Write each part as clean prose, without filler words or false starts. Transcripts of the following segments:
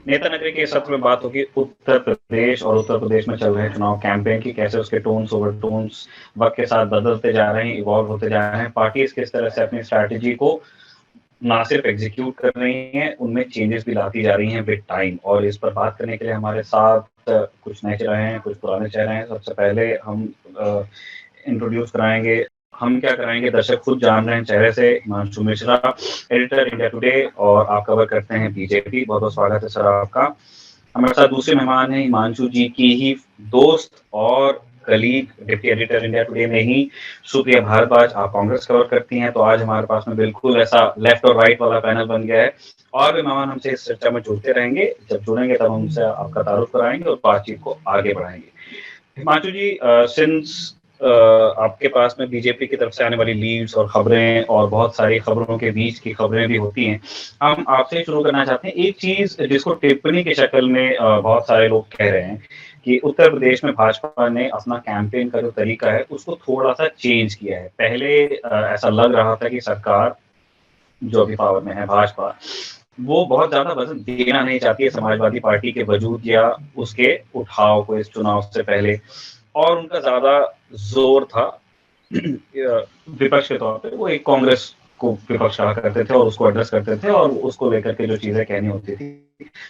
नेता नगरी के सत्र में बात होगी उत्तर प्रदेश और उत्तर प्रदेश में चल रहे चुनाव कैंपेन की, कैसे उसके टोन्स ओवरटोन्स वक्त के साथ बदलते जा रहे हैं, इवॉल्व होते जा रहे हैं। पार्टीज किस तरह से अपनी स्ट्रैटेजी को ना सिर्फ एग्जीक्यूट कर रही हैं, उनमें चेंजेस भी लाती जा रही हैं विद टाइम। और इस पर बात करने के लिए हमारे साथ कुछ नए चेहरे हैं, कुछ पुराने चेहरे हैं। सबसे पहले हम इंट्रोड्यूस कराएंगे, हम क्या कराएंगे, दर्शक खुद जान रहे हैं चेहरे से। Himanshu Mishra, editor India today, और आप कवर करते हैं बीजेपी। बहुत बहुत स्वागत है सर आपका। हमारे साथ दूसरे मेहमान हैं हिमांशु जी की ही दोस्त और colleague, deputy editor India today में ही सुप्रिया भारद्वाज। आप कांग्रेस कवर करती हैं, तो आज हमारे पास में बिल्कुल ऐसा लेफ्ट और राइट वाला पैनल बन गया है। और भी मेहमान हमसे इस चर्चा में जुड़ते रहेंगे, जब जुड़ेंगे तब हमसे आपका तारुफ कराएंगे और बातचीत को आगे बढ़ाएंगे। हिमांशु जी, सिंस आपके पास में बीजेपी की तरफ से आने वाली लीड्स और खबरें और बहुत सारी खबरों के बीच की खबरें भी होती हैं, हम आपसे शुरू करना चाहते हैं। एक चीज जिसको टिप्पणी की शक्ल में बहुत सारे लोग कह रहे हैं कि उत्तर प्रदेश में भाजपा ने अपना कैंपेन का जो तरीका है उसको थोड़ा सा चेंज किया है। पहले ऐसा लग रहा था कि सरकार जो अभी पावर में है भाजपा, वो बहुत ज्यादा वजन देना नहीं चाहती है समाजवादी पार्टी के वजूद या उसके उठाव को इस चुनाव से पहले, और उनका ज्यादा जोर था विपक्ष के तौर पे। वो एक कांग्रेस को विपक्ष कहा करते थे और उसको एड्रेस करते थे और उसको लेकर के जो चीजें कहनी होती थी।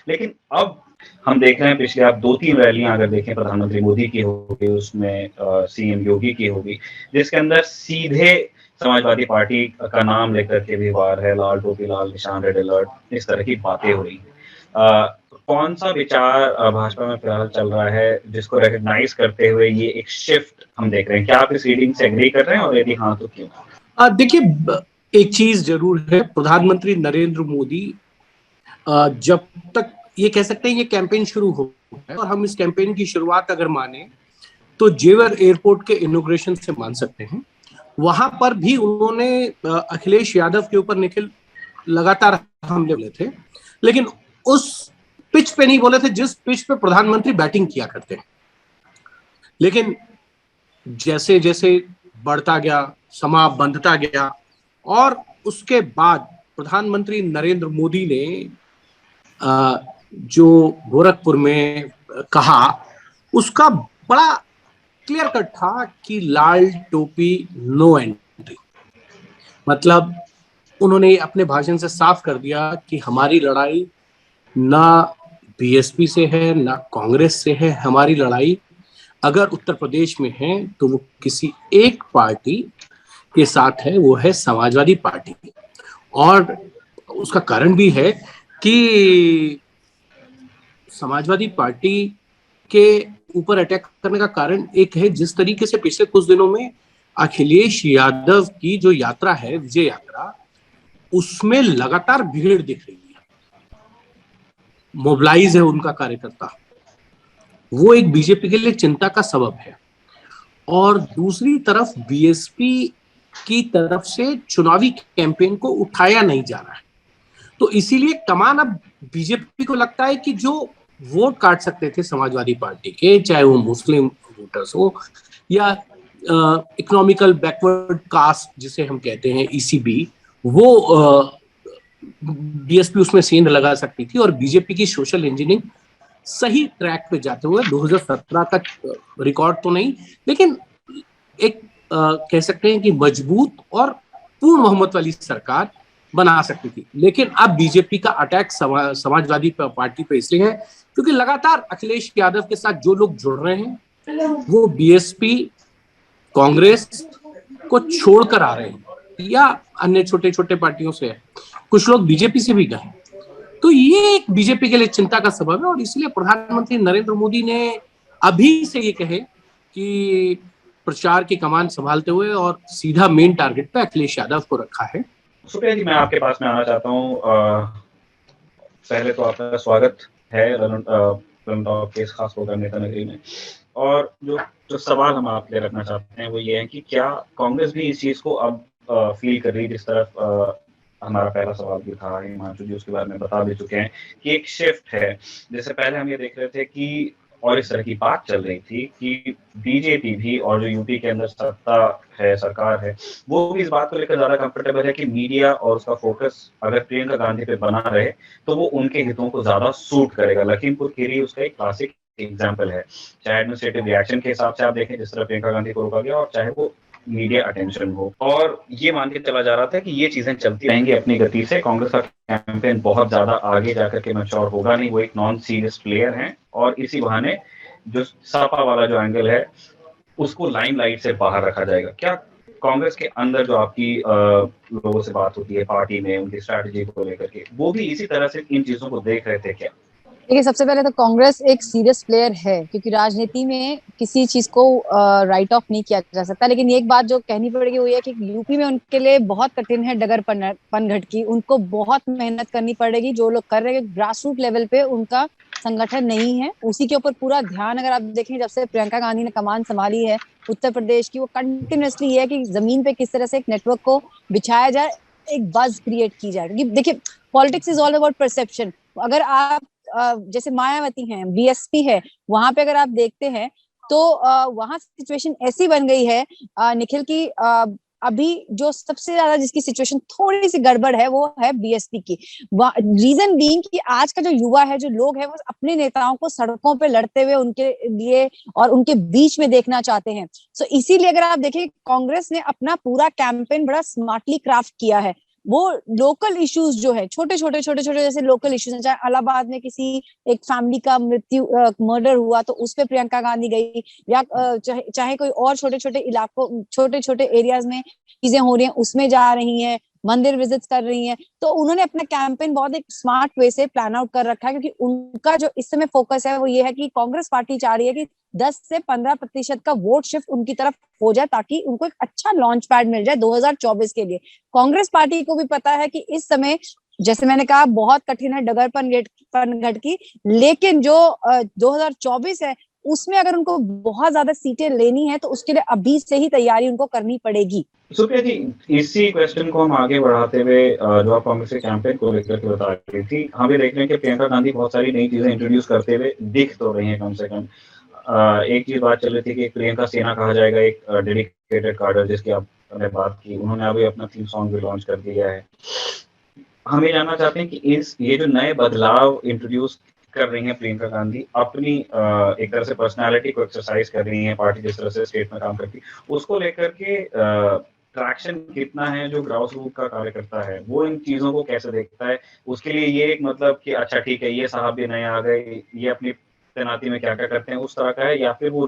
लेकिन अब हम देख रहे हैं, पिछले आप 2-3 रैलियां अगर देखें, प्रधानमंत्री मोदी की होगी, उसमें सीएम योगी की होगी, जिसके अंदर सीधे समाजवादी पार्टी का नाम लेकर के भी वार है, लाल टोपी लाल निशान, रेड अलर्ट, इस तरह की बातें हो रही हैं। कौन सा विचार भाजपा में फिलहाल चल रहा है जिसको रिकॉग्नाइज करते हुए ये एक शिफ्ट हम देख रहे हैं? क्या आप इस रीडिंग से एग्री कर रहे हैं, और यदि हाँ तो क्यों? देखिए, एक चीज जरूर है, प्रधानमंत्री नरेंद्र मोदी जब तक ये कह सकते हैं ये कैंपेन शुरू हो है, और हम इस कैंपेन की शुरुआत अगर माने तो जेवर एयरपोर्ट के इनॉग्रेशन से मान सकते हैं। वहां पर भी उन्होंने अखिलेश यादव के ऊपर निखिल लगातार हमले बोले थे, लेकिन उस पिच पे नहीं बोले थे जिस पिच पे प्रधानमंत्री बैटिंग किया करते हैं। लेकिन जैसे जैसे बढ़ता गया, समा बंधता गया, और उसके बाद प्रधानमंत्री नरेंद्र मोदी ने जो गोरखपुर में कहा, उसका बड़ा क्लियर कट था कि लाल टोपी नो एंट्री। मतलब उन्होंने अपने भाषण से साफ कर दिया कि हमारी लड़ाई ना बीएसपी से है ना कांग्रेस से है, हमारी लड़ाई अगर उत्तर प्रदेश में है तो वो किसी एक पार्टी के साथ है, वो है समाजवादी पार्टी। और उसका कारण भी है कि समाजवादी पार्टी के ऊपर अटैक करने का कारण एक है, जिस तरीके से पिछले कुछ दिनों में अखिलेश यादव की जो यात्रा है, विजय यात्रा, उसमें लगातार भीड़ दिख रही है, मोबिलाइज है उनका कार्यकर्ता। वो एक बीजेपी के लिए चिंता का सबब है। और दूसरी तरफ बीएसपी की तरफ से चुनावी कैंपेन को उठाया नहीं जा रहा है, तो इसीलिए कमान अब बीजेपी को लगता है कि जो वोट काट सकते थे समाजवादी पार्टी के, चाहे वो मुस्लिम वोटर्स हो या इकोनॉमिकल बैकवर्ड कास्ट जिसे हम कहते हैं ईसीबी, वो बीएसपी उसमें सेंध लगा सकती थी। और बीजेपी की सोशल इंजीनियरिंग सही ट्रैक पे जाते हुए 2017 का रिकॉर्ड तो नहीं, लेकिन एक कह सकते हैं कि मजबूत और पूर्ण बहुमत वाली सरकार बना सकती थी। लेकिन अब बीजेपी का अटैक समाजवादी पार्टी पे इसलिए है क्योंकि लगातार अखिलेश यादव के साथ जो लोग जुड़ रहे हैं वो बीएसपी कांग्रेस को छोड़कर आ रहे हैं या अन्य छोटे छोटे पार्टियों से है, कुछ लोग बीजेपी से भी गए। तो ये एक बीजेपी के लिए चिंता का सबब है, और इसलिए प्रधानमंत्री नरेंद्र मोदी ने अभी से ये कहे कि प्रचार की कमान संभालते हुए और सीधा मेन टारगेट पे अखिलेश यादव को रखा है। सुप्रिया जी, मैं आपके पास में आना चाहता हूँ। पहले तो आपका स्वागत है के इस खास प्रोग्राम नेता नगरी में। और जो सवाल हम आपसे रखना चाहते हैं वो ये है कि क्या कांग्रेस भी इस चीज को अब फील कर रही है, जिस तरफ हमारा पहला सवाल भी था, हिमांशु जी उसके बारे में बता भी चुके हैं कि एक शिफ्ट है। जैसे पहले हम ये देख रहे थे कि और इस तरह की बात चल रही थी कि बीजेपी भी और जो यूपी के अंदर सत्ता है, सरकार है, वो भी इस बात को लेकर ज़्यादा कंफर्टेबल है कि मीडिया और उसका फ़ोकस अगर प्रियंका गांधी पे बना रहे, तो वो उनके हितों को ज़्यादा सूट करेगा। लखीमपुर खीरी उसका एक क्लासिक एग्ज़ाम्पल है। चाहे एडमिनिस्ट्रेटिव रिएक्शन के हिसाब से आप देखें जिस तरह प्रियंका गांधी को रोका गया और चाहे वो मीडिया अटेंशन हो। और ये मान के चला जा रहा था कि ये चीज़ें चलती रहेंगी अपनी गति से, कांग्रेस का कैंपेन बहुत ज़्यादा आगे जाकर के मैच्योर होगा नहीं, वो एक नॉन सीरियस प्लेयर हैं और इसी बहाने जो सपा वाला जो एंगल है, उसको लाइमलाइट से बाहर रखा जाएगा। क्या कांग्रेस के अंदर जो आपकी लोगों से बात होती है पार्टी में उनकी स्ट्रैटेजी को लेकर के, वो भी इसी तरह से इन चीजों को देख रहे थे क्या? देखिए, सबसे पहले तो कांग्रेस एक सीरियस प्लेयर है, क्योंकि राजनीति में किसी चीज को राइट ऑफ नहीं किया जा सकता। लेकिन एक बात जो कहनी पड़ेगी वो ये है कि यूपी में उनके लिए बहुत कठिन है डगर पनघट की। उनको बहुत मेहनत करनी पड़ेगी। जो लोग कर रहे हैं ग्रास रूट लेवल पे उनका संगठन नहीं है, उसी के ऊपर पूरा ध्यान अगर आप देखें जब से प्रियंका गांधी ने कमान संभाली है उत्तर प्रदेश की, वो कंटिन्यूअसली ये है कि जमीन पे किस तरह से एक नेटवर्क को बिछाया जाए, एक बज क्रिएट की जाए। क्योंकि देखिए, politics is all about perception. अगर आप जैसे मायावती हैं, बीएसपी है, वहां पे अगर आप देखते हैं तो वहां सिचुएशन ऐसी बन गई है निखिल की, अभी जो सबसे ज्यादा जिसकी सिचुएशन थोड़ी सी गड़बड़ है वो है बीएसपी की। रीजन बीइंग कि आज का जो युवा है, जो लोग हैं, वो अपने नेताओं को सड़कों पे लड़ते हुए उनके लिए और उनके बीच में देखना चाहते हैं। सो इसीलिए अगर आप देखें, कांग्रेस ने अपना पूरा कैंपेन बड़ा स्मार्टली क्राफ्ट किया है। वो लोकल इश्यूज जो है, छोटे छोटे जैसे लोकल इश्यूज हैं, चाहे इलाहाबाद में किसी एक फैमिली का मर्डर हुआ तो उस पे प्रियंका गांधी गई, या चाहे कोई और छोटे छोटे इलाकों, छोटे छोटे एरियाज में चीजें हो रही हैं उसमें जा रही हैं, मंदिर विजिट कर रही हैं। तो उन्होंने अपना कैंपेन बहुत एक स्मार्ट वे से प्लान आउट कर रखा है, क्योंकि उनका जो इस समय फोकस है वो ये है कि कांग्रेस पार्टी चाह रही है कि 10 से 15% का वोट शिफ्ट उनकी तरफ हो जाए, ताकि उनको एक अच्छा लॉन्च पैड मिल जाए 2024 के लिए। कांग्रेस पार्टी को भी पता है कि इस समय, जैसे मैंने कहा, बहुत कठिन है डगर पनघट की, लेकिन जो 2024 है उसमें अगर उनको बहुत ज्यादा सीटें लेनी है तो उसके लिए अभी से ही तैयारी उनको करनी पड़ेगी। सुप्रिया जी, इसी क्वेश्चन को हम आगे बढ़ाते हुए जो आप कांग्रेस के कैंपेन को लेकर के बता रही थी, हम भी देख रहे हैं कि प्रियंका गांधी बहुत सारी नई चीजें इंट्रोड्यूस करते हुए दिख तो रही हैं कम से कम। एक चीज बात चल रही थी कि प्रियंका सेना कहा जाएगा, एक डेडिकेटेड कार्डर जिसकी आपने बात की, उन्होंने अभी अपना थीम सॉन्ग भी लॉन्च कर दिया है। हम ये जानना चाहते हैं कि ये जो नए बदलाव इंट्रोड्यूस कर रही हैं प्रियंका गांधी, अपनी एक तरह से पर्सनालिटी को एक्सरसाइज कर रही हैं, पार्टी जिस तरह से स्टेट में काम करती है उसको लेकर के ट्रैक्शन कितना है, जो ग्राउंड रूट का कार्यकर्ता है वो इन चीजों को कैसे देखता है? उसके लिए ये एक मतलब कि अच्छा ठीक है, ये साहब भी नए आ गए, ये अपनी तैनाती में क्या क्या करते हैं, उस तरह का है, या फिर वो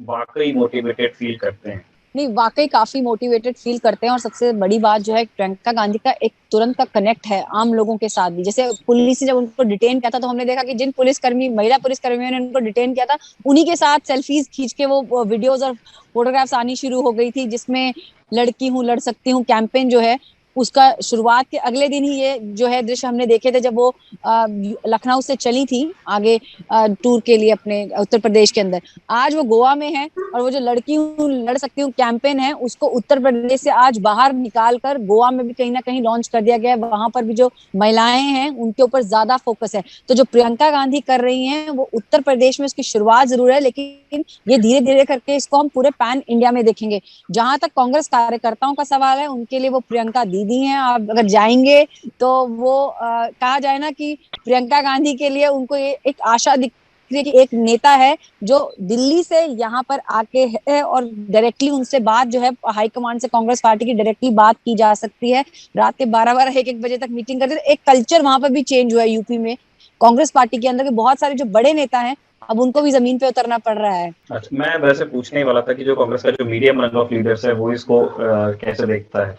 वाकई मोटिवेटेड फील करते हैं? नहीं, वाकई काफी मोटिवेटेड फील करते हैं। और सबसे बड़ी बात जो है, प्रियंका गांधी का एक तुरंत का कनेक्ट है आम लोगों के साथ भी। जैसे पुलिस ने जब उनको डिटेन किया था तो हमने देखा कि जिन महिला पुलिसकर्मियों ने उनको डिटेन किया था, उन्हीं के साथ सेल्फीज खींच के वो वीडियोज और फोटोग्राफ्स आनी शुरू हो गई थी, जिसमें लड़की हूँ लड़ सकती हूँ कैंपेन जो है उसका शुरुआत के अगले दिन ही ये जो है दृश्य हमने देखे थे, जब वो लखनऊ से चली थी आगे टूर के लिए अपने उत्तर प्रदेश के अंदर। आज वो गोवा में है और वो जो लड़की हूँ लड़ सकती हूँ कैंपेन है उसको उत्तर प्रदेश से आज बाहर निकाल कर गोवा में भी कहीं ना कहीं लॉन्च कर दिया गया है। वहां पर भी जो महिलाएं हैं उनके ऊपर ज्यादा फोकस है। तो जो प्रियंका गांधी कर रही हैं वो उत्तर प्रदेश में उसकी शुरुआत जरूर है, लेकिन ये धीरे धीरे करके इसको हम पूरे पैन इंडिया में देखेंगे। जहां तक कांग्रेस कार्यकर्ताओं का सवाल है, उनके लिए वो प्रियंका दीदी हैं। आप अगर जाएंगे तो वो कहा जाए ना कि प्रियंका गांधी के लिए उनको ये एक आशा दिख रही है कि एक नेता है जो दिल्ली से यहाँ पर आके है और डायरेक्टली उनसे बात जो है हाईकमांड से कांग्रेस पार्टी की डायरेक्टली बात की जा सकती है। रात के 12-12 1-1 बजे तक मीटिंग करते थे। एक कल्चर वहां पर भी चेंज हुआ है यूपी में कांग्रेस पार्टी के अंदर के बहुत सारे जो बड़े नेता हैं अब उनको भी जमीन पे उतरना पड़ रहा है। अच्छा, मैं वैसे पूछने ही वाला था कि जो कांग्रेस का जो मीडियम रंग ऑफ लीडर्स है वो इसको कैसे देखता है।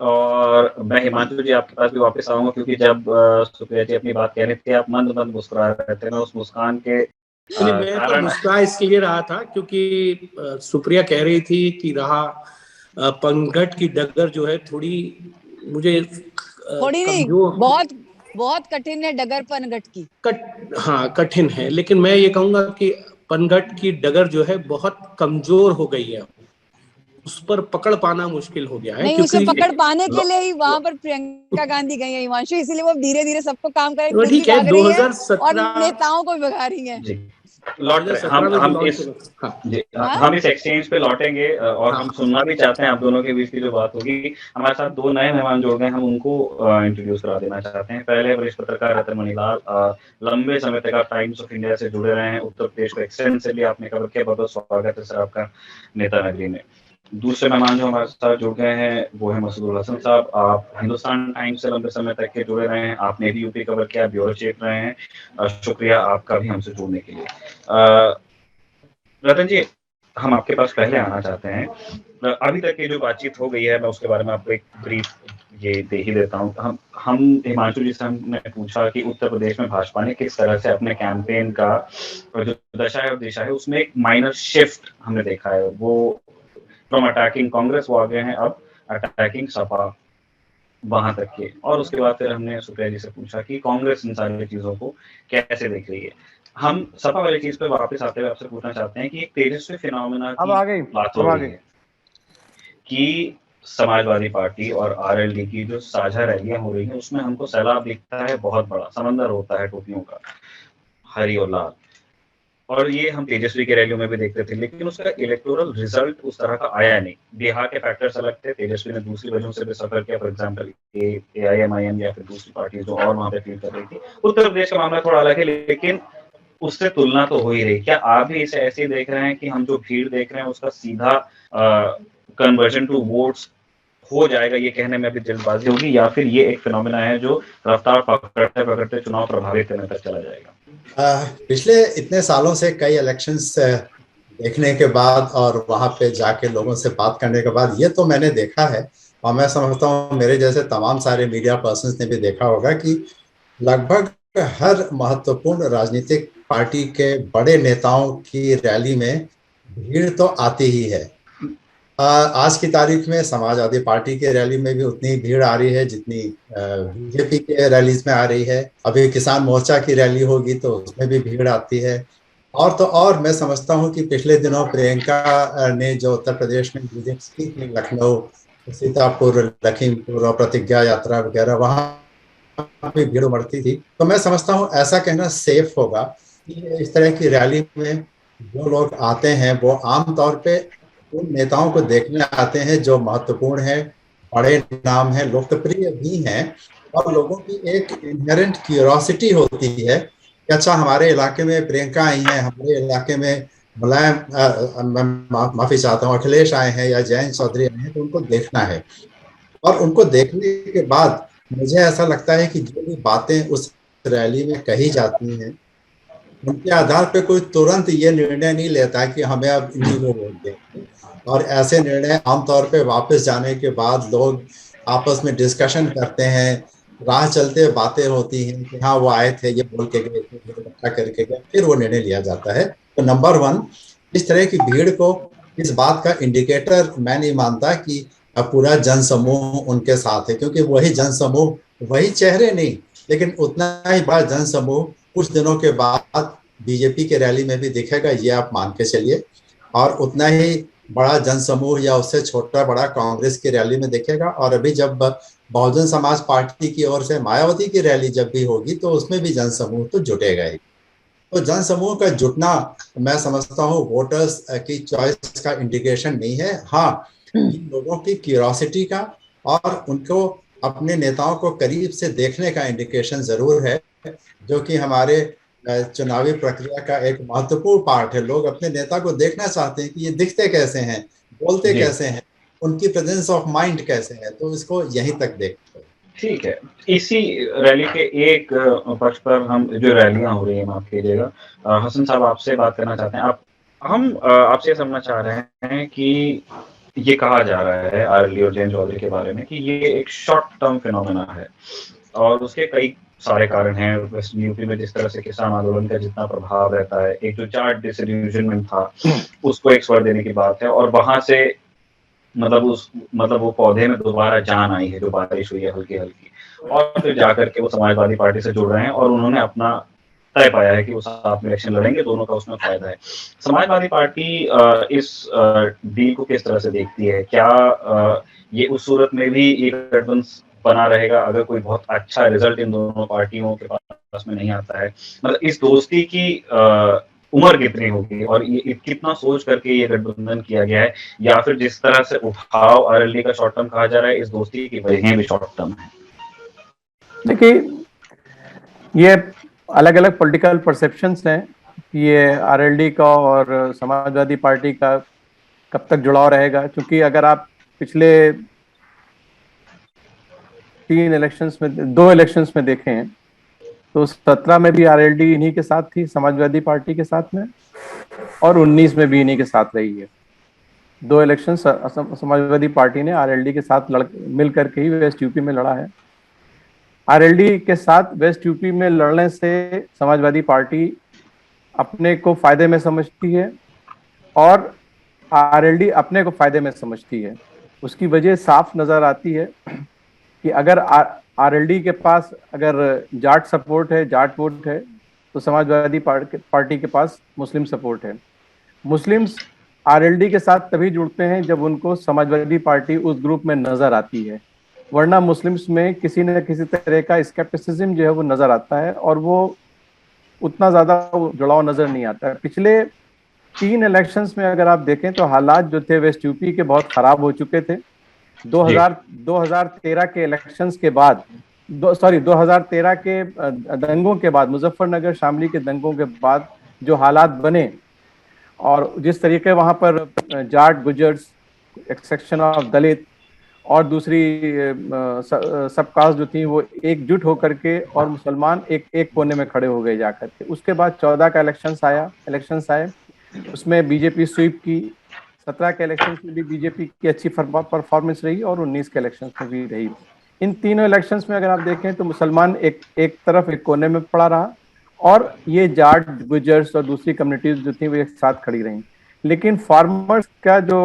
और मैं हिमांशु जी आपके पास भी वापस आऊंगा, क्योंकि जब सुप्रिया जी अपनी बात कह रहे थे आप मंद मंद मुस्कुरा रहे थे, मैं उस मुस्कान के मैं तो मुस्कुरा इसलिए रहा था क्योंकि सुप्रिया कह रही थी कि रहा पनघट की डगर जो है थोड़ी मुझे थोड़ी नहीं, बहुत बहुत कठिन है डगर पनघट की। हाँ कठिन है, लेकिन मैं ये कहूंगा कि पनघट की डगर जो है बहुत कमजोर हो गई है, उस पर पकड़ पाना मुश्किल हो गया है। नहीं, उसे पकड़ पाने के लिए ही वहां पर प्रियंका गांधी गई है हिमांशु, इसीलिए वो धीरे धीरे सबको काम करे ठीक है। 2017 और नेताओं को भी भगा रही है। लौट रहे हम इस एक्सचेंज पे लौटेंगे और हम सुनना भी चाहते हैं आप दोनों के बीच की जो बात होगी। हमारे साथ दो नए मेहमान जुड़ गए, हम उनको इंट्रोड्यूस करा देना चाहते हैं। पहले वरिष्ठ पत्रकार रतन मणिलाल, लंबे समय तक आप टाइम्स ऑफ इंडिया से जुड़े रहे हैं, उत्तर प्रदेश को एक्सटेंसिवली आपने कवर किया, बहुत बहुत स्वागत है सर आपका नेता नगरी में। दूसरे मेहमान जो हमारे साथ जुड़ गए हैं वो है मसूदुल हसन साहब, आप हिंदुस्तान टाइम्स से लंबे समय तक के जुड़े रहे हैं, आपने भी यूपी कवर किया, ब्यूरो चीफ रहे हैं, शुक्रिया आपका भी हमसे जुड़ने के लिए। रतन जी, हम आपके पास पहले आना चाहते हैं। अभी तक की जो बातचीत हो गई है मैं उसके बारे में आपको एक ब्रीफ ये दे ही देता हूँ। हम हिमांशु जी से हमने पूछा कि उत्तर प्रदेश में भाजपा ने किस तरह से अपने कैंपेन का जो दशा है और दिशा है उसमें एक माइनर शिफ्ट हमने देखा है। वो फ्रॉम अटैकिंग कांग्रेस वो आ गए हैं अब अटैकिंग सपा, वहां तक के। और उसके बाद फिर हमने सुप्रिया जी से पूछा कि कांग्रेस इन सारी चीजों को कैसे देख रही है। हम सपा वाली चीज पे वापस आते हुए आपसे पूछना चाहते हैं कि एक तेजस्वी फिनोमेना की बात हो रही है कि समाजवादी पार्टी और आरएलडी की जो साझा रैलियां हो रही हैं उसमें हमको सैलाब दिखता है, बहुत बड़ा समंदर होता है टोपियों का, हरी और लाल। और ये हम तेजस्वी की रैलियों में भी देखते थे, लेकिन उसका इलेक्टोरल रिजल्ट उस तरह का आया नहीं। बिहार के फैक्टर्स अलग थे, तेजस्वी ने दूसरी वजहों से भी सफर किया, फॉर एग्जांपल एआईएमआईएम या फिर दूसरी पार्टी जो और वहां पे फील कर रही थी। उत्तर प्रदेश का मामला थोड़ा अलग है, लेकिन उससे तुलना तो हो ही रही। क्या आप भी इसे ऐसे ही देख रहे हैं कि हम जो भीड़ देख रहे हैं उसका सीधा कन्वर्जन टू वोट्स हो जाएगा, ये कहने में अभी जल्दबाजी होगी, या फिर ये एक फिनोमेना है जो रफ्तार पकड़ते पकड़ते चुनाव प्रभावित करने तक चला जाएगा? पिछले इतने सालों से कई इलेक्शंस देखने के बाद और वहां पे जाके लोगों से बात करने के बाद ये तो मैंने देखा है, और मैं समझता हूँ मेरे जैसे तमाम सारे मीडिया पर्सन्स ने भी देखा होगा कि लगभग हर महत्वपूर्ण राजनीतिक पार्टी के बड़े नेताओं की रैली में भीड़ तो आती ही है। आज की तारीख में समाजवादी पार्टी के रैली में भी उतनी भीड़ आ रही है जितनी बीजेपी के रैलीज में आ रही है। अभी किसान मोर्चा की रैली होगी तो उसमें भी भीड़ आती है। और तो और मैं समझता हूँ कि पिछले दिनों प्रियंका ने जो उत्तर प्रदेश में विजिट्स की थी, लखनऊ, सीतापुर, लखीमपुर और प्रतिज्ञा यात्रा वगैरह, वहाँ भी भीड़ उमड़ती थी। तो मैं समझता हूँ ऐसा कहना सेफ होगा कि इस तरह की रैली में जो लोग आते हैं वो आमतौर पे उन नेताओं को देखने आते हैं जो महत्वपूर्ण है, बड़े नाम है, लोकप्रिय भी हैं, और लोगों की एक इनहेरेंट क्यूरियोसिटी होती है कि अच्छा हमारे इलाके में प्रियंका आई हैं, हमारे इलाके में मुलायम, माफी चाहता हूँ, अखिलेश आए हैं या जयंत चौधरी आए हैं, तो उनको देखना है। और उनको देखने के बाद मुझे ऐसा लगता है कि जो भी बातें उस रैली में कही जाती हैं उनके आधार पे कोई तुरंत ये निर्णय नहीं लेता कि हमें अब इन्हीं को वोट दें। और ऐसे निर्णय आमतौर पे वापस जाने के बाद लोग आपस में डिस्कशन करते हैं, राह चलते बातें होती हैं कि हाँ वो आए थे, ये बोल के गए, इकट्ठा करके गए, फिर वो निर्णय लिया जाता है। तो नंबर वन, इस तरह की भीड़ को इस बात का इंडिकेटर मैं नहीं मानता कि पूरा जनसमूह उनके साथ है, क्योंकि वही जनसमूह, वही चेहरे नहीं लेकिन उतना ही बड़ा जनसमूह कुछ दिनों के बाद बीजेपी के रैली में भी दिखेगा, ये आप मान के चलिए। और उतना ही बड़ा जनसमूह या उससे छोटा बड़ा कांग्रेस की रैली में दिखेगा। और अभी जब बहुजन समाज पार्टी की ओर से मायावती की रैली जब भी होगी तो उसमें भी जनसमूह तो जुटेगा ही। तो जनसमूह का जुटना मैं समझता हूँ वोटर्स की चॉइस का इंडिकेशन नहीं है। हाँ, लोगों की क्यूरियोसिटी का और उनको अपने नेताओं को करीब से देखने का इंडिकेशन जरूर है, जो कि हमारे चुनावी प्रक्रिया का एक महत्वपूर्ण पार्ट है। लोग अपने नेता को देखना चाहते हैं कि ये दिखते कैसे हैं, बोलते कैसे हैं, उनकी प्रेजेंस ऑफ माइंड कैसे है, तो इसको यहीं तक देखते हैं। ठीक है, इसी रैली के एक पक्ष पर हम जो रैलियां हो रही है, माफ कीजिएगा, हसन साहब आपसे बात करना चाहते हैं। हम आपसे समझना चाह रहे हैं कि ये कहा जा रहा है आरएलडी और जयंत चौधरी के बारे में कि ये एक शॉर्ट टर्म फिनोमेना है और उसके कई सारे कारण हैं। वेस्टर्न यूपी में जिस तरह से किसान आंदोलन का जितना प्रभाव रहता है, एक जो चार्ट डिसइल्यूजनमेंट था उसको एक स्वर देने की बात है, और वहां से मतलब वो पौधे में दोबारा जान आई है, जो बारिश हुई है हल्की हल्की, और फिर जाकर के वो समाजवादी पार्टी से जुड़ रहे हैं और उन्होंने अपना तय पाया है कि वो साथ में इलेक्शन लड़ेंगे, दोनों का उसमें फायदा है। समाजवादी पार्टी इस डील को किस तरह से देखती है? क्या ये उस सूरत में भी एक गठबंधन बना रहेगा अगर कोई बहुत अच्छा रिजल्ट इन दोनों पार्टियों के पास में नहीं आता है? मतलब इस दोस्ती की उम्र कितनी होगी और ये कितना सोच करके ये गठबंधन किया गया है, या फिर जिस तरह से उठाव आरएलडी का शॉर्ट टर्म कहा जा रहा है, इस दोस्ती की वजह भी शॉर्ट टर्म है। देखिए, ये अलग अलग पॉलिटिकल परसेप्शंस हैं कि ये आरएलडी का और समाजवादी पार्टी का कब तक जुड़ाव रहेगा, क्योंकि अगर आप पिछले 2 इलेक्शंस में देखें तो 17 में भी आरएलडी इन्हीं के साथ थी, समाजवादी पार्टी के साथ में, और 19 में भी इन्हीं के साथ रही है। 2 इलेक्शन समाजवादी पार्टी ने आरएलडी के साथ मिल करके ही वेस्ट यूपी में लड़ा है। आरएलडी के साथ वेस्ट यूपी में लड़ने से समाजवादी पार्टी अपने को फायदे में समझती है और आरएलडी अपने को फायदे में समझती है। उसकी वजह साफ नजर आती है कि अगर आरएलडी के पास अगर जाट सपोर्ट है, जाट वोट है, तो समाजवादी पार्टी के पास मुस्लिम सपोर्ट है। मुस्लिम्स आरएलडी के साथ तभी जुड़ते हैं जब उनको समाजवादी पार्टी उस ग्रुप में नजर आती है, वरना मुस्लिम्स में किसी न किसी तरह का स्केप्टिसिज्म जो है वो नजर आता है और वो उतना ज्यादा जुड़ाव नजर नहीं आता है। पिछले 3 इलेक्शंस में अगर आप देखें तो हालात जो थे वेस्ट यूपी के बहुत खराब हो चुके थे। 2013 के इलेक्शंस के बाद 2013 के दंगों के बाद, मुजफ्फरनगर शामली के दंगों के बाद जो हालात बने और जिस तरीके वहां पर जाट, गुजर्स, एक सेक्शन ऑफ दलित और दूसरी सब कास्ट जो थी वो एकजुट होकर के और मुसलमान एक कोने में खड़े हो गए जाकर के। उसके बाद 14 का इलेक्शंस आए, उसमें बीजेपी स्वीप की। 17 के इलेक्शन में भी बीजेपी की अच्छी परफॉर्मेंस रही और 19 के इलेक्शन में भी रही। इन तीनों इलेक्शंस में अगर आप देखें तो मुसलमान एक तरफ एक कोने में पड़ा रहा और ये जाट, गुजर्स और दूसरी कम्युनिटीज जो थी वो एक साथ खड़ी रही। लेकिन फार्मर्स का जो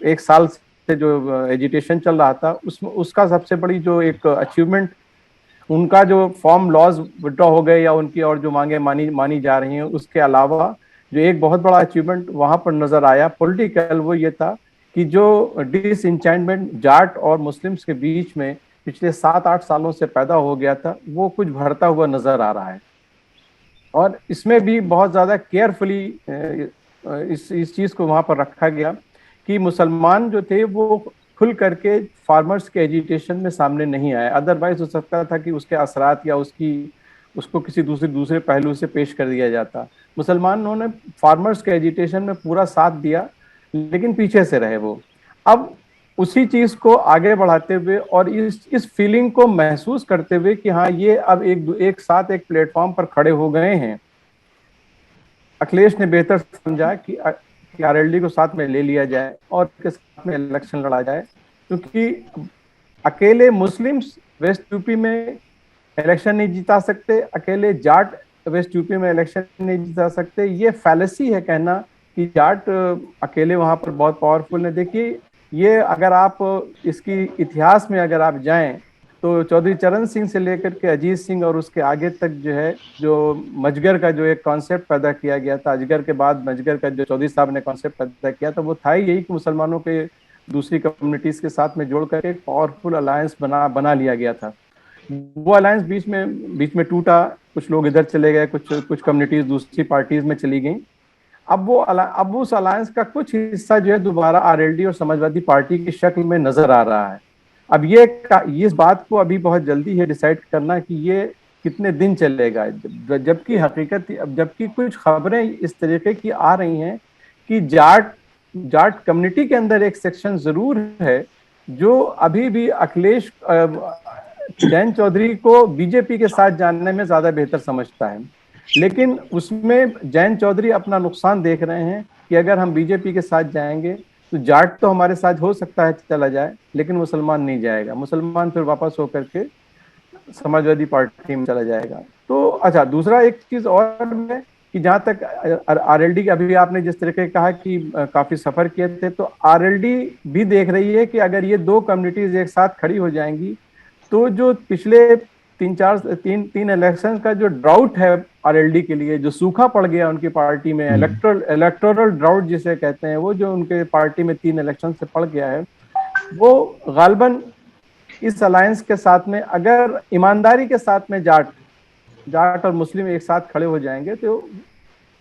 1 साल से जो एजिटेशन चल रहा था उसका सबसे बड़ी जो एक अचीवमेंट, उनका जो फॉर्म लॉज विड्रॉ हो गए या उनकी और जो मांगे मानी जा रही हैं, उसके अलावा जो एक बहुत बड़ा अचीवमेंट वहां पर नजर आया पॉलिटिकल, वो ये था कि जो डिसइंचेंटमेंट जाट और मुस्लिम्स के बीच में पिछले 7-8 सालों से पैदा हो गया था वो कुछ बढ़ता हुआ नजर आ रहा है। और इसमें भी बहुत ज्यादा केयरफुली इस चीज को वहां पर रखा गया कि मुसलमान जो थे वो खुल करके फार्मर्स के एजिटेशन में सामने नहीं आए। अदरवाइज हो सकता था कि उसके असरात या उसको किसी दूसरे पहलू से पेश कर दिया जाता। मुसलमानों ने फार्मर्स के एजिटेशन में पूरा साथ दिया लेकिन पीछे से रहे वो। अब उसी चीज को आगे बढ़ाते हुए और इस फीलिंग को महसूस करते हुए कि हाँ ये अब एक साथ एक प्लेटफॉर्म पर खड़े हो गए हैं, अखिलेश ने बेहतर समझा कि आरएलडी को साथ में ले लिया जाए और के साथ में इलेक्शन लड़ा जाए, क्योंकि अकेले मुस्लिम्स वेस्ट यूपी में इलेक्शन नहीं जिता सकते, अकेले जाट वेस्ट यूपी में इलेक्शन नहीं जिता सकते। ये फैलेसी है कहना कि जाट अकेले वहां पर बहुत पावरफुल है। देखिए, ये अगर आप इसकी इतिहास में अगर आप जाएं तो चौधरी चरण सिंह से लेकर के अजीत सिंह और उसके आगे तक जो है, जो मजगर का जो एक कॉन्सेप्ट पैदा किया गया था, अजगर के बाद मजगर का जो चौधरी साहब ने कॉन्सेप्ट पैदा किया था, वो था यही कि मुसलमानों के दूसरी कम्युनिटीज के साथ में जोड़कर एक पावरफुल अलायंस बना लिया गया था। वो अलायंस बीच में टूटा, कुछ लोग इधर चले गए, कुछ कम्युनिटीज दूसरी पार्टीज में चली गई। अब उस अलायंस का कुछ हिस्सा जो है दोबारा आरएलडी और समाजवादी पार्टी की शक्ल में नजर आ रहा है। अब ये इस बात को अभी बहुत जल्दी है डिसाइड करना कि ये कितने दिन चलेगा, जबकि कुछ खबरें इस तरीके की आ रही हैं कि जाट कम्युनिटी के अंदर एक सेक्शन जरूर है जो अभी भी अखिलेश जैन चौधरी को बीजेपी के साथ जानने में ज्यादा बेहतर समझता है, लेकिन उसमें जैन चौधरी अपना नुकसान देख रहे हैं कि अगर हम बीजेपी के साथ जाएंगे तो जाट तो हमारे साथ हो सकता है चला जाए, लेकिन मुसलमान नहीं जाएगा, मुसलमान फिर वापस होकर के समाजवादी पार्टी में चला जाएगा। तो अच्छा, दूसरा एक चीज और है कि जहां तक आरएलडी, अभी आपने जिस तरीके कहा कि काफी सफर किए थे, तो आरएलडी भी देख रही है कि अगर ये 2 कम्युनिटीज एक साथ खड़ी हो जाएंगी तो जो पिछले 3 इलेक्शन का जो ड्राउट है आरएलडी के लिए, जो सूखा पड़ गया उनकी पार्टी में, इलेक्टोरल ड्राउट जिसे कहते हैं, वो जो उनके पार्टी में 3 इलेक्शन से पड़ गया है, वो गालबन इस अलायंस के साथ में अगर ईमानदारी के साथ में जाट और मुस्लिम एक साथ खड़े हो जाएंगे तो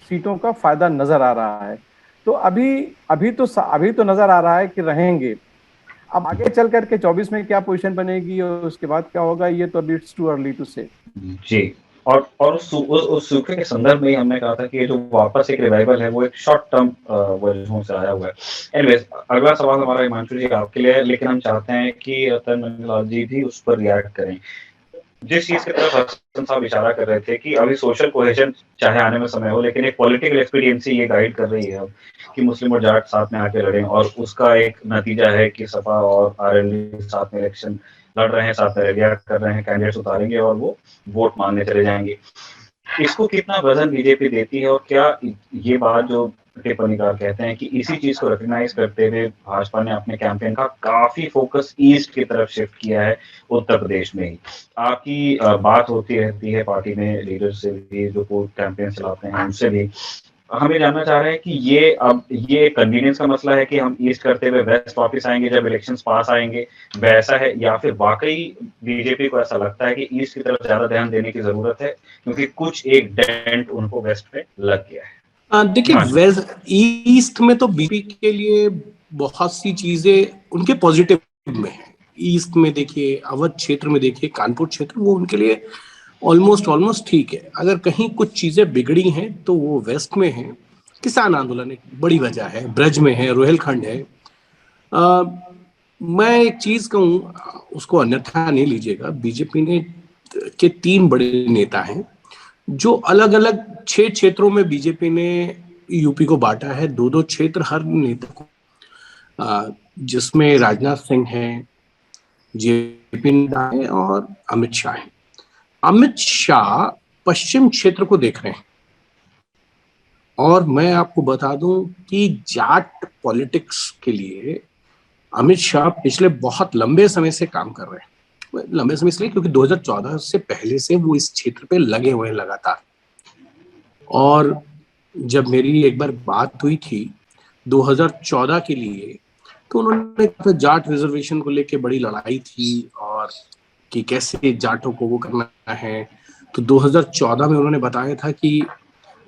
सीटों का फायदा नजर आ रहा है। तो अभी तो नजर आ रहा है कि रहेंगे। अब आगे चल करके 24 में क्या पोजीशन बनेगी और उसके बाद क्या होगा, ये तो अभी इट्स टू अर्ली टू से। जी। और उस सूखे के संदर्भ में ही हमने कहा था कि ये जो वापस एक रिवाइवल है वो एक शॉर्ट टर्म वजहों से आया हुआ है। एनीवेज, अगला सवाल हमारा हिमांशु जी आपके लिए है, लेकिन हम चाहते हैं कि तन्मय जी भी उस पर रिएक्ट करें। जिस चीज की तरफ हसन साहब इशारा कर रहे थे कि अभी सोशल कोहेजन चाहे आने में समय हो, लेकिन एक पॉलिटिकल एक्सपीरियंस ये गाइड कर रही है अब कि मुस्लिम और जाट साथ में आके लड़ें, और उसका एक नतीजा है कि सपा और आरएलडी साथ में इलेक्शन लड़ रहे हैं, साथ में रैलियां कर रहे हैं, कैंडिडेट्स उतारेंगे और वो वोट मांगने चले जाएंगे। इसको कितना वजन बीजेपी देती है, और क्या ये बात जो टिप्पणीकार कहते हैं कि इसी चीज को रिकॉग्नाइज करते हुए भाजपा ने अपने कैंपेन का काफी फोकस ईस्ट की तरफ शिफ्ट किया है उत्तर प्रदेश में ही। आपकी बात होती रहती है पार्टी में लीडर से भी, जो कैंपेन चलाते हैं उनसे भी। हम ये जानना चाह रहे हैं कि ये कन्वीनियंस का मसला है कि हम ईस्ट करते हुए वेस्ट वापस आएंगे जब इलेक्शंस पास आएंगे, वैसा है, या फिर वाकई बीजेपी को ऐसा लगता है कि ईस्ट की तरफ ज्यादा ध्यान देने की जरूरत है क्योंकि कुछ एक डेंट उनको वेस्ट में लग गया है। देखिए, वेस्ट ईस्ट में तो बीजेपी के लिए बहुत सी चीजें उनके पॉजिटिव में है। ईस्ट में देखिए, अवध क्षेत्र में देखिए, कानपुर क्षेत्र, वो उनके लिए ऑलमोस्ट ठीक है। अगर कहीं कुछ चीजें बिगड़ी हैं तो वो वेस्ट में है। किसान आंदोलन एक बड़ी वजह है, ब्रज में है, रोहिलखंड है। मैं एक चीज कहूं, उसको अन्यथा नहीं लीजिएगा, बीजेपी ने के 3 बड़े नेता हैं जो अलग अलग 6 क्षेत्रों में बीजेपी ने यूपी को बांटा है, 2-2 क्षेत्र हर नेता को, जिसमें राजनाथ सिंह है, जेपी नड्डा है और अमित शाह है। अमित शाह पश्चिम क्षेत्र को देख रहे हैं, और मैं आपको बता दूं कि जाट पॉलिटिक्स के लिए अमित शाह पिछले बहुत लंबे समय से काम कर रहे हैं। लंबे समय इसलिए क्योंकि 2014 से पहले से वो इस क्षेत्र पे लगे हुए हैं लगातार। और जब मेरी एक बार बात हुई थी 2014 के लिए, तो उन्होंने कहा जाट रिजर्वेशन को लेके बड़ी लड़ाई थी और कि कैसे जाटों को वो करना है। तो 2014 में उन्होंने बताया था कि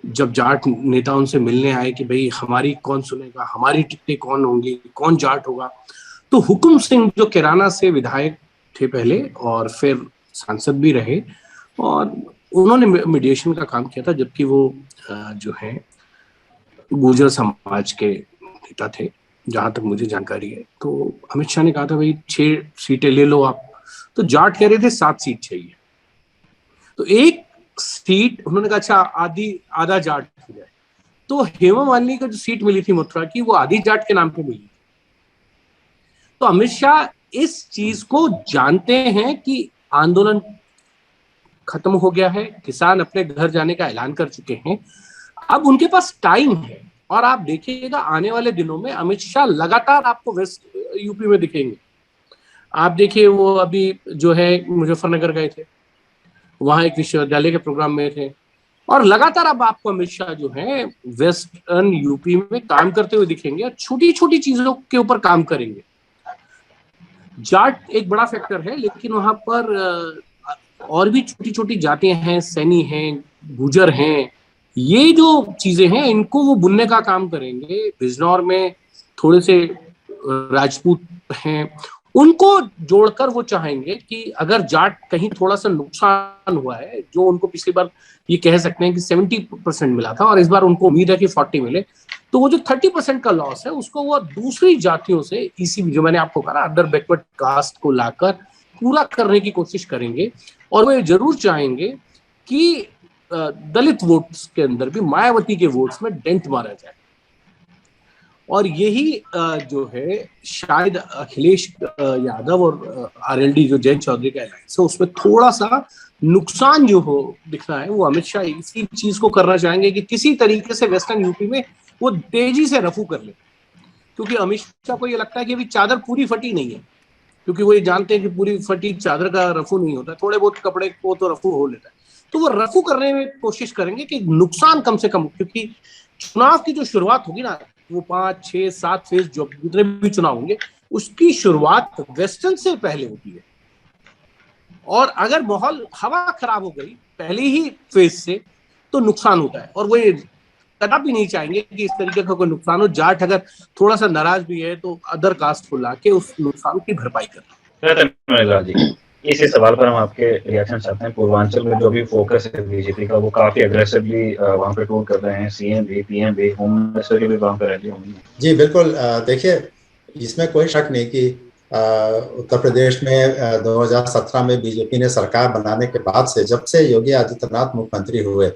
जब जाट नेता उनसे मिलने आए कि भाई हमारी कौन सुनेगा, हमारी टिकटें कौन होंगी, कौन जाट होगा, तो हुकुम सिंह जो कैराना से विधायक थे पहले और फिर सांसद भी रहे, और उन्होंने मीडिएशन का काम किया था, जबकि वो जो है गुर्जर समाज के नेता थे जहां तक मुझे जानकारी है। तो अमित शाह ने कहा था भाई 6 सीटें ले लो आप, तो जाट कह रहे थे 7 सीट चाहिए। तो एक सीट उन्होंने कहा अच्छा आधा जाट हो जाए। तो हेमा मालिनी को जो सीट मिली थी मथुरा की, वो आधी जाट के नाम पे मिली। तो अमित शाह इस चीज को जानते हैं कि आंदोलन खत्म हो गया है, किसान अपने घर जाने का ऐलान कर चुके हैं, अब उनके पास टाइम है। और आप देखिएगा आने वाले दिनों में अमित शाह लगातार आपको वेस्ट यूपी में दिखेंगे। आप देखिए वो अभी जो है मुजफ्फरनगर गए थे, वहां एक विश्वविद्यालय के प्रोग्राम में थे, और लगातार अब आपको अमित शाह जो है वेस्टर्न यूपी में काम करते हुए दिखेंगे और छोटी छोटी चीजों के ऊपर काम करेंगे। जाट एक बड़ा फैक्टर है, लेकिन वहां पर और भी छोटी छोटी जातियां हैं, सैनी हैं, गुजर हैं, ये जो चीजें हैं इनको वो बुनने का काम करेंगे। बिजनौर में थोड़े से राजपूत हैं, उनको जोड़कर वो चाहेंगे कि अगर जाट कहीं थोड़ा सा नुकसान हुआ है, जो उनको पिछली बार ये कह सकते हैं कि 70% मिला था और इस बार उनको उम्मीद है कि 40 मिले, तो वो जो 30% का लॉस है उसको वो दूसरी जातियों से ईसीबी, जो मैंने आपको कहा अदर बैकवर्ड कास्ट को लाकर पूरा करने की कोशिश करेंगे। और वो ये जरूर चाहेंगे कि दलित वोट्स के अंदर भी मायावती के वोट्स में डेंट मारा जाए। और यही जो है शायद अखिलेश यादव और आरएलडी जो जयंत चौधरी का अलायंस है उसमें थोड़ा सा नुकसान जो हो दिख रहा है, वो अमित शाह इसी चीज को करना चाहेंगे कि किसी तरीके से वेस्टर्न यूपी में वो तेजी से रफू कर ले। क्योंकि अमित शाह को ये लगता है कि अभी चादर पूरी फटी नहीं है, क्योंकि वो ये जानते हैं कि पूरी फटी चादर का रफू नहीं होता, थोड़े बहुत कपड़े को तो रफू हो लेता है। तो वो रफू करने में कोशिश करेंगे कि नुकसान कम से कम, क्योंकि चुनाव की जो शुरुआत होगी ना, वो 5, 6, 7 फेज जो जितने भी चुनाव होंगे उसकी शुरुआत वेस्टर्न से पहले होती है। और अगर माहौल हवा खराब हो गई पहले ही फेज से तो नुकसान होता है। और वो कदापि नहीं चाहेंगे कि इस तरीके का कोई नुकसान हो। जाट अगर थोड़ा सा नाराज भी है तो अदर कास्ट को लाके उस नुकसान की भरपाई करें। इसी सवाल पर हम आपके रिएक्शन चाहते हैं। पूर्वांचल में जो भी फोकस है बीजेपी का, वो काफी अग्रेसिवली वहाँ पे टूर कर रहे हैं, सीएम भी, पीएम भी, होम मिनिस्टर की भी वहाँ पे रैली होंगी। जी बिल्कुल, देखिए इसमें कोई शक नहीं कि उत्तर प्रदेश में 2017 में बीजेपी ने सरकार बनाने के बाद से, जब से योगी आदित्यनाथ मुख्यमंत्री हुए,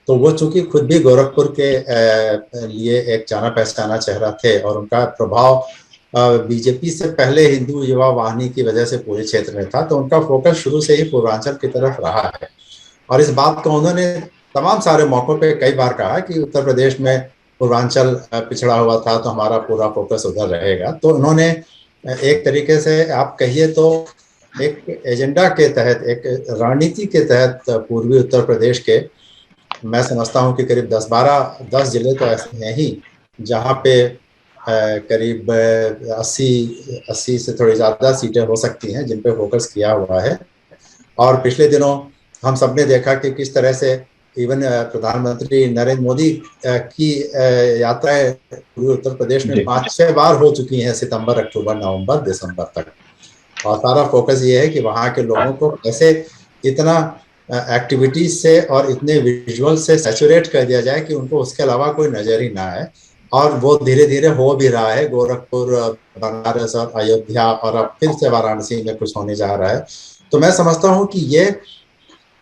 तो वो चूंकि खुद भी गोरखपुर के लिए एक जाना पहचाना चेहरा थे और उनका प्रभाव बीजेपी से पहले हिंदू युवा वाहिनी की वजह से पूरे क्षेत्र में था, तो उनका फोकस शुरू से ही पूर्वांचल की तरफ रहा है। और इस बात को उन्होंने तमाम सारे मौकों पे कई बार कहा कि उत्तर प्रदेश में पूर्वांचल पिछड़ा हुआ था तो हमारा पूरा फोकस उधर रहेगा। तो उन्होंने एक तरीके से आप कहिए तो एक एजेंडा के तहत, एक रणनीति के तहत पूर्वी उत्तर प्रदेश के, मैं समझता हूं कि करीब 10 जिले तो ऐसे हैं ही जहां पे करीब 80 से थोड़ी ज़्यादा सीटें हो सकती हैं जिन पे फोकस किया हुआ है। और पिछले दिनों हम सब ने देखा कि किस तरह से इवन प्रधानमंत्री नरेंद्र मोदी की यात्राएं पूर्वी उत्तर प्रदेश में 5-6 बार हो चुकी हैं, सितंबर, अक्टूबर, नवंबर, दिसंबर तक। और सारा फोकस ये है कि वहाँ के लोगों को कैसे इतना एक्टिविटीज से और इतने विजुअल से सैचुरेट कर दिया जाए कि उनको उसके अलावा कोई नजर ही ना आए। और वो धीरे धीरे हो भी रहा है। गोरखपुर, बनारस और अयोध्या और अब फिर से वाराणसी में कुछ होने जा रहा है। तो मैं समझता हूँ कि ये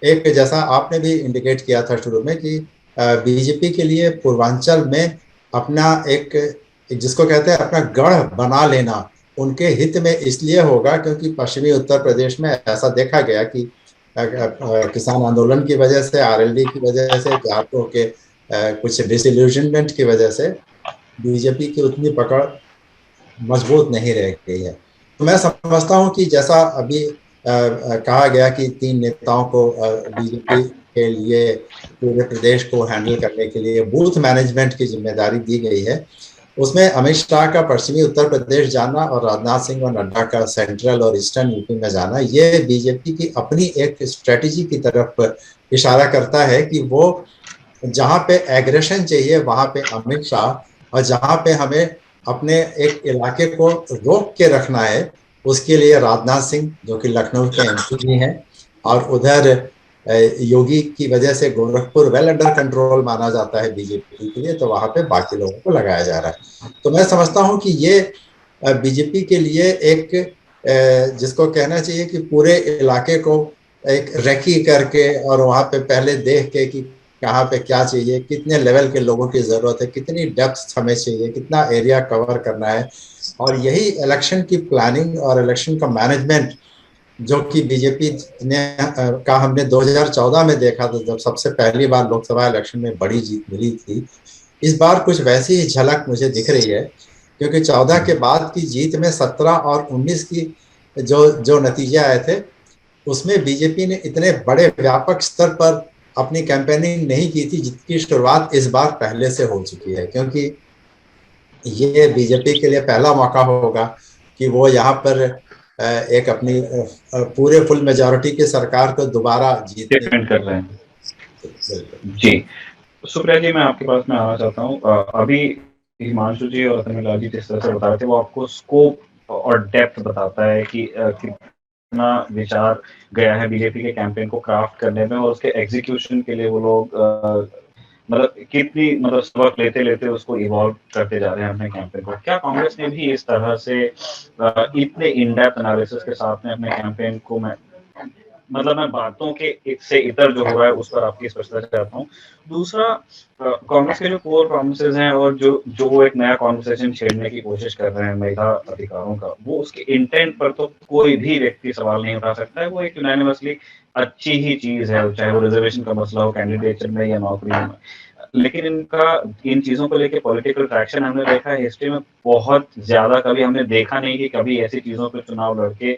एक, जैसा आपने भी इंडिकेट किया था शुरू में, कि बीजेपी के लिए पूर्वांचल में अपना एक जिसको कहते हैं अपना गढ़ बना लेना उनके हित में इसलिए होगा क्योंकि पश्चिमी उत्तर प्रदेश में ऐसा देखा गया कि किसान आंदोलन की वजह से, आरएलडी की वजह से, जाटों के कुछ डिसइल्यूजनमेंट की वजह से बीजेपी की उतनी पकड़ मजबूत नहीं रह गई है। तो मैं समझता हूं कि जैसा अभी कहा गया कि 3 नेताओं को बीजेपी के लिए पूरे प्रदेश को हैंडल करने के लिए बूथ मैनेजमेंट की जिम्मेदारी दी गई है, उसमें अमित शाह का पश्चिमी उत्तर प्रदेश जाना और राजनाथ सिंह और नड्डा का सेंट्रल और ईस्टर्न यूपी में जाना, ये बीजेपी की अपनी एक स्ट्रेटेजी की तरफ इशारा करता है कि वो जहाँ पे एग्रेशन चाहिए वहाँ पे अमित शाह, और जहाँ पे हमें अपने एक इलाके को रोक के रखना है उसके लिए राजनाथ सिंह, जो कि लखनऊ के एमपी हैं, और उधर योगी की वजह से गोरखपुर वेल अंडर कंट्रोल माना जाता है बीजेपी के लिए, तो वहां पे बाकी लोगों को लगाया जा रहा है। तो मैं समझता हूं कि ये बीजेपी के लिए एक, जिसको कहना चाहिए कि पूरे इलाके को एक रेकी करके और वहां पे पहले देख के कि कहाँ पे क्या चाहिए, कितने लेवल के लोगों की जरूरत है, कितनी डेप्थ हमें चाहिए, कितना एरिया कवर करना है, और यही इलेक्शन की प्लानिंग और इलेक्शन का मैनेजमेंट जो कि बीजेपी ने का हमने 2014 में देखा था, जब सबसे पहली बार लोकसभा इलेक्शन में बड़ी जीत मिली थी। इस बार कुछ वैसी ही झलक मुझे दिख रही है, क्योंकि 14 के बाद की जीत में 17 और 19 की जो नतीजे आए थे उसमें बीजेपी ने इतने बड़े व्यापक स्तर पर अपनी कैंपेनिंग नहीं की थी, जिसकी शुरुआत इस बार पहले से हो चुकी है। क्योंकि ये बीजेपी के लिए पहला मौका होगा कि वो यहाँ पर एक अपनी पूरे फुल मेजॉरिटी की सरकार को दोबारा जीतने कर रहे हैं। जी सुप्रिया जी, मैं आपके पास में आना चाहता हूँ। अभी हिमांशु जी और अतनुला जी जिस तरह से बता रहे थे, वो आपको स्कोप और डेप्थ बताता है कि कितना विचार गया है बीजेपी के कैंपेन को क्राफ्ट करने में, और उसके एग्जीक्यूशन के लिए वो लोग मतलब कितनी सबक लेते लेते उसको इवॉल्व करते जा रहे हैं अपने कैंपेन को। क्या कांग्रेस ने भी इस तरह से इतने इन डेप्थ एनालिसिस के साथ में अपने कैंपेन को, मैं बातों के से इतर जो हो रहा है उस पर आपकी स्पष्टता चाहता हूँ। दूसरा, कांग्रेस के जो कोर प्रॉमिसेस हैं और जो एक नया कॉन्वर्सेशन छेड़ने की कोशिश कर रहे हैं महिला अधिकारों का, वो उसके इंटेंट पर तो कोई भी व्यक्ति सवाल नहीं उठा सकता है। वो एक यूनानिमसली अच्छी ही चीज है, चाहे वो रिजर्वेशन का मसला हो कैंडिडेचर में या नौकरियों में। लेकिन इन चीजों को लेके पॉलिटिकल ट्रैक्शन हमने देखा है हिस्ट्री में बहुत ज्यादा, कभी हमने देखा नहीं कि कभी ऐसी चीजों पर चुनाव लड़के